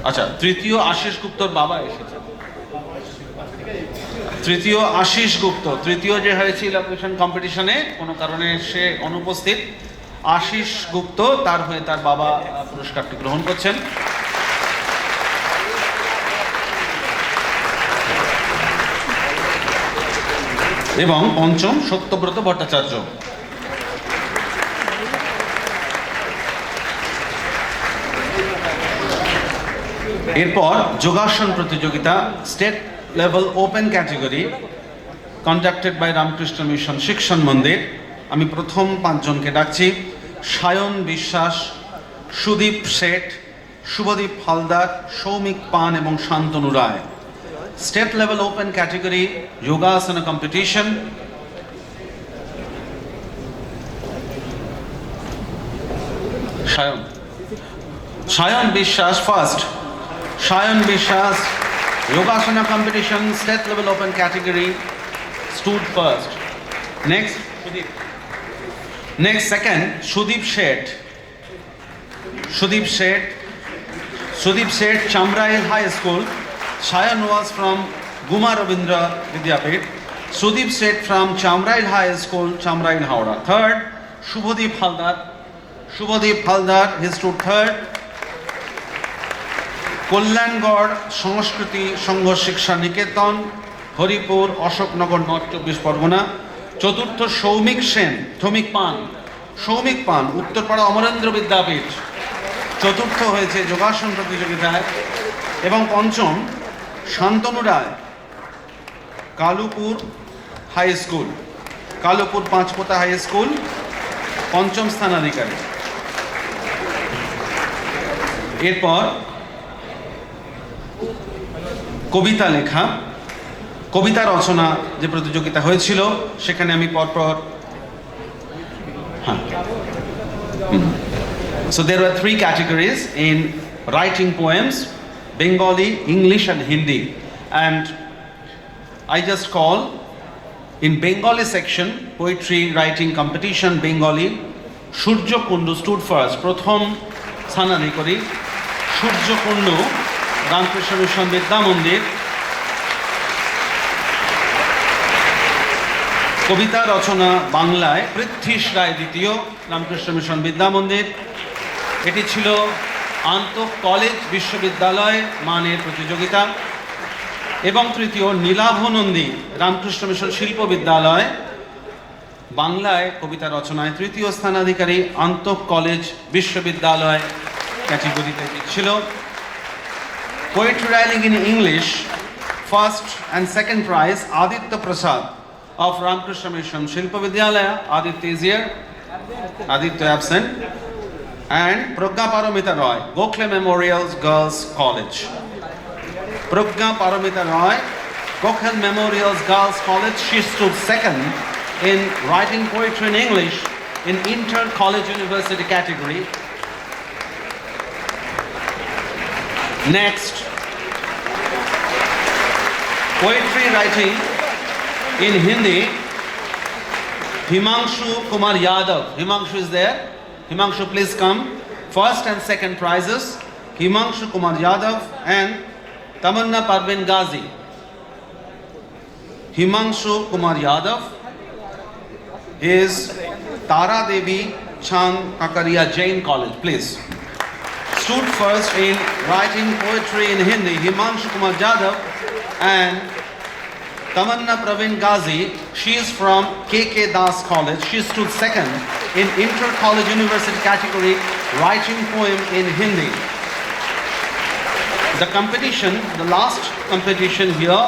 আচ্ছা, তৃতীয় আশিস গুপ্তর বাবা এসেছে। তৃতীয় আশিস গুপ্ত, তৃতীয় যে হয়েছে ইলোকুশন কম্পিটিশনে কোনো কারণে সে অনুপস্থিত। আশিস গুপ্ত, তার হয়ে তার বাবা পুরস্কারটি গ্রহণ করছেন। এবং পঞ্চম সত্যব্রত ভট্টাচার্য। এরপর যোগাসন প্রতিযোগিতা, state level open category, conducted by Ramakrishna Mission Shikshan Mandir. আমি প্রথম 5 জনকে ডাকছি: সায়ন বিশ্বাস, সুদীপ শেঠ, শুভদীপ হালদার, সৌমিক পান এবং শান্তনু রায়। স্টেট লেভেল ওপেন ক্যাটেগরি যোগাসন competition, Shayan Bishas first. Shayan Bishas Yogasana competition state level open category stood first. Next, second, Sudeep Sheth. Sudeep Sheth, Chamrail High School. Shayan was from Guma Ravindra Vidyapith. Sudeep Sheth from Chamrail High School, Chamrail, Howrah. Third, Shubhadeep Haldar, he stood third. Kollangarh Sanskriti Sangha Shiksha Niketan, Haripur, Ashoknagar, North 24 Pargona. চতুর্থ সৌমিক সেন, সৌমিক পান উত্তরপাড়া অমরেন্দ্র বিদ্যাপীঠ চতুর্থ হয়েছে যোগাসন প্রতিযোগিতায়। এবং পঞ্চম Shantanu Roy, Kalupur high school, Kalupur Panchpota high school, পঞ্চম স্থানাধিকারী। এরপর কবিতা লেখা, কবিতা রচনা যে প্রতিযোগিতা হয়েছিল সেখানে আমি পরপর So there were 3 categories in writing poems, Bengali, English and Hindi. And I just call in Bengali section, poetry writing competition Bengali, Surjo Kundu stood first. প্রথম স্থানাধিকারী সূর্য কুণ্ডু, রামকৃষ্ণ মিশন বিদ্যা মন্দির। কবিতা রচনা বাংলায় পৃথ্বীশ রায় দ্বিতীয়, রামকৃষ্ণ মিশন বিদ্যা মন্দির। এটি ছিল আন্তঃ কলেজ বিশ্ববিদ্যালয় মানের প্রতিযোগিতা। এবং তৃতীয় নীলাভ নন্দী, রামকৃষ্ণ মিশন শিল্প বিদ্যালয়, বাংলায় কবিতা রচনায় তৃতীয় স্থানাধিকারী, আন্তঃ কলেজ বিশ্ববিদ্যালয় ক্যাটেগরিতে ছিল। Poetry writing in English, first and second prize Aditya Prasad of Ramakrishna Mission Shilpa Vidyalaya. Aditya is here. Aditya absent. And Pragya Paramita Roy, Gokhale Memorials Girls College. Pragya Paramita Roy, Gokhale Memorials Girls College. She stood second in writing poetry in English in inter-college university category. Next, poetry writing in Hindi, Himanshu Kumar Yadav. Himanshu is there. Himanshu, please come. First and second prizes, Himanshu Kumar Yadav and Tamanna Parveen Ghazi. Himanshu Kumar Yadav is Tara Devi Chand Kakaria Jain College, please. Stood first in writing poetry in Hindi, Himanshu Kumar Yadav and Tamanna Praveen Ghazi. She is from KK Das College. She stood second in inter-college university category, writing poem in Hindi. The competition, the last competition here,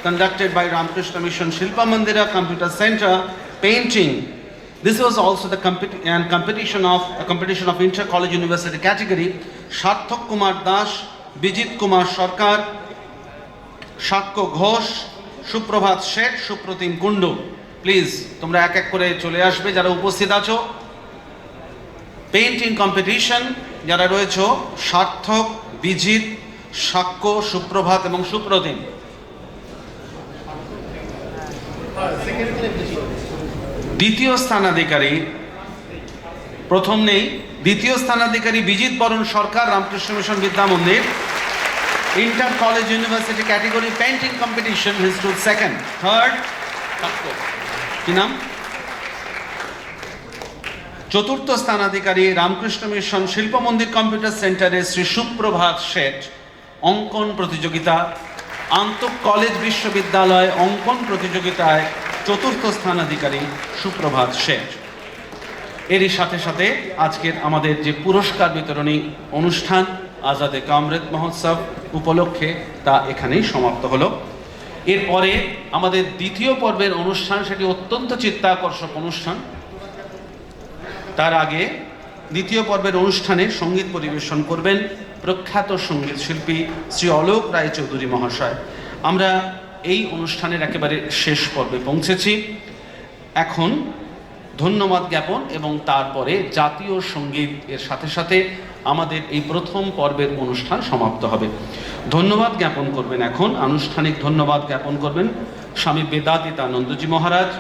conducted by Ramakrishna Mission Shilpa Mandira Computer Center, painting. This was also the competition of inter-college university category. Sarthak Kumar Das, Bijit Kumar Sarkar, Shakko Ghosh, সুপ্রভাত Seth, Supratim Kundu. Please তোমরা এক এক করে চলে আসবে যারা উপস্থিত আছো। পেইন্টিং কম্পিটিশন যারা রয়েছে সার্থক, বিজিত, সাক্ষ্য, সুপ্রভাত এবং সুপ্রতিম। দ্বিতীয় স্থানাধিকারী, প্রথম নেই, দ্বিতীয় স্থানাধিকারী বিজিত বরণ সরকার, রামকৃষ্ণ মিশন বিদ্যা মন্দির, inter-college university category painting competition, he stood second. Third, কি নাম? চতুর্থ স্থানাধিকারী রামকৃষ্ণ মিশন শিল্প মন্দির কম্পিউটার সেন্টারে শ্রী সুপ্রভাত শেঠ, অঙ্কন প্রতিযোগিতা, আন্তঃ কলেজ বিশ্ববিদ্যালয় অঙ্কন প্রতিযোগিতায় চতুর্থ স্থানাধিকারী সুপ্রভাত শেঠ। এরই সাথে সাথে আজকের আমাদের যে পুরস্কার বিতরণী অনুষ্ঠান আজাদি কা অমৃত মহোৎসব উপলক্ষে তা এখানেই সমাপ্ত হলো। এরপরে আমাদের দ্বিতীয় পর্বের অনুষ্ঠান, সেটি অত্যন্ত চিত্তাকর্ষক অনুষ্ঠান। তার আগে দ্বিতীয় পর্বের অনুষ্ঠানে সঙ্গীত পরিবেশন করবেন প্রখ্যাত সঙ্গীত শিল্পী শ্রী অলোক রায়চৌধুরী মহাশয়। আমরা এই অনুষ্ঠানের একেবারে শেষ পর্বে পৌঁছেছি। এখন ধন্যবাদ জ্ঞাপন এবং তারপরে জাতীয় সঙ্গীত এর সাথে সাথে আমাদের এই প্রথম পর্বের অনুষ্ঠান সমাপ্ত হবে। ধন্যবাদ জ্ঞাপন করবেন, এখন আনুষ্ঠানিক ধন্যবাদ জ্ঞাপন করবেন স্বামী বেদাদিতানন্দজি মহারাজ,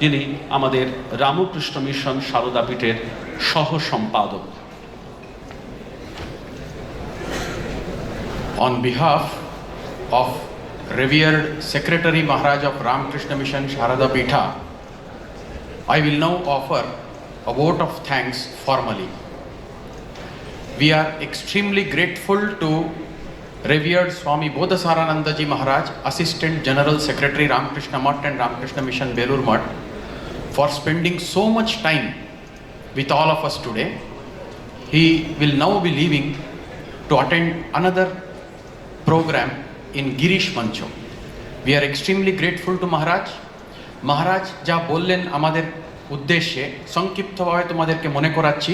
যিনি আমাদের রামকৃষ্ণ মিশন সারদাপীঠের সহ সম্পাদক। On behalf of revered Secretary Maharaj of Ramakrishna Mission Saradapitha, I will now offer a vote of thanks formally. We are extremely grateful to revered Swami Bodhasaranandaji Maharaj, Assistant General Secretary Ramakrishna Mutt and Ramakrishna Mission Belur Mutt, for spending so much time with all of us today. He will now be leaving to attend another program in Girish Mancho. We are extremely grateful to Maharaj. Maharaj যা বললেন আমাদের উদ্দেশ্যে সংক্ষিপ্তভাবে তোমাদেরকে মনে করাচ্ছি।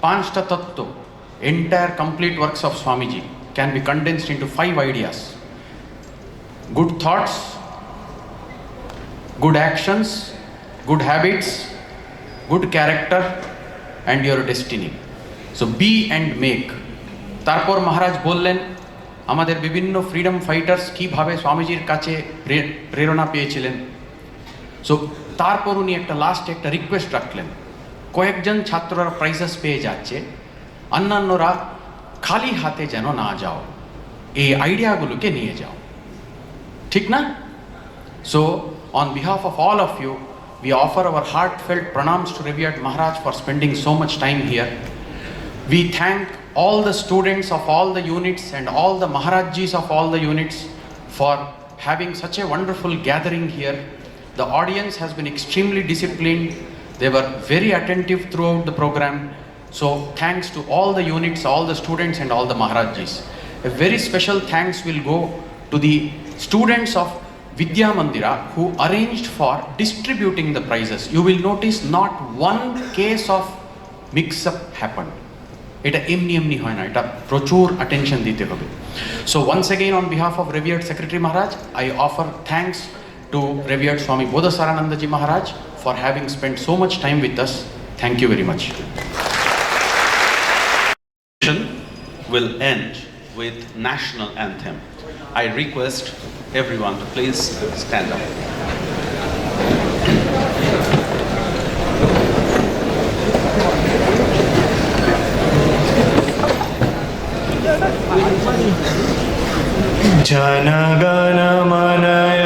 5টা তত্ত্ব, entire complete works of Swamiji can be condensed into 5 ideas: good thoughts, good actions, good habits, good character and your destiny. So be and make. তারপর মহারাজ বললেন আমাদের বিভিন্ন ফ্রিডম ফাইটার্স কীভাবে স্বামীজির কাছে প্রেরণা পেয়েছিলেন। সো তারপর উনি একটা লাস্টে একটা রিকোয়েস্ট রাখলেন, কয়েকজন ছাত্ররা প্রাইজেস পেয়ে যাচ্ছে, অন্যান্যরা খালি হাতে যেন না যাও, এই আইডিয়াগুলোকে নিয়ে যাও, ঠিক না? So on behalf of all of you, we offer our heartfelt pranams to revered Maharaj for spending so much time here. We thank all the students of all the units and all the Maharajjis of all the units for having such a wonderful gathering here. The audience has been extremely disciplined. They were very attentive throughout the program. So thanks to all the units, all the students and all the Maharajjis. A very special thanks will go to the students of Vidya Mandira who arranged for distributing the prizes. You will notice not one case of mix-up happened. এটা এমনি এমনি হয় না, এটা প্রচুর attention দিতে হবে। So once again on behalf of reverend secretary Maharaj, I offer thanks to reverend Swami Bodhasarananda ji Maharaj for having spend so much time with us. Thank you very much. Will end with national anthem. I request everyone to please stand up. जनगण मन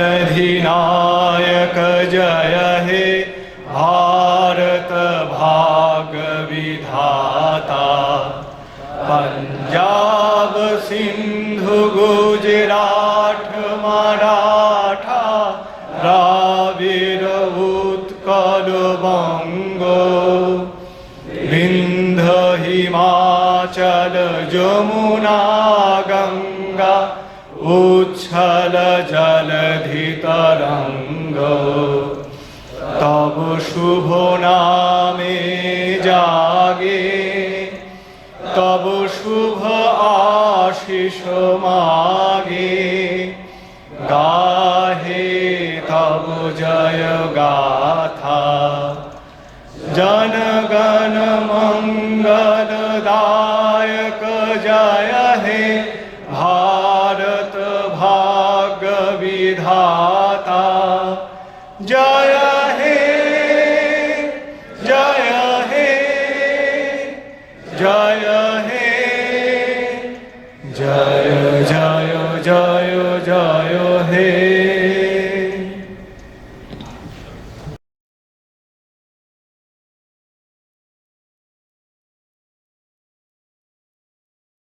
अधिनायक जय हे भारत भाग्य विधाता। पंजाब सिंधु गुजरात मराठा द्राविड़ उत्कल बंग विंध्य हिमाचल जमुना गंगा उच्छल जलधि तरंग। तब शुभ नामे जागे तब शुभ आशीष मागे। गाहे तब जय गा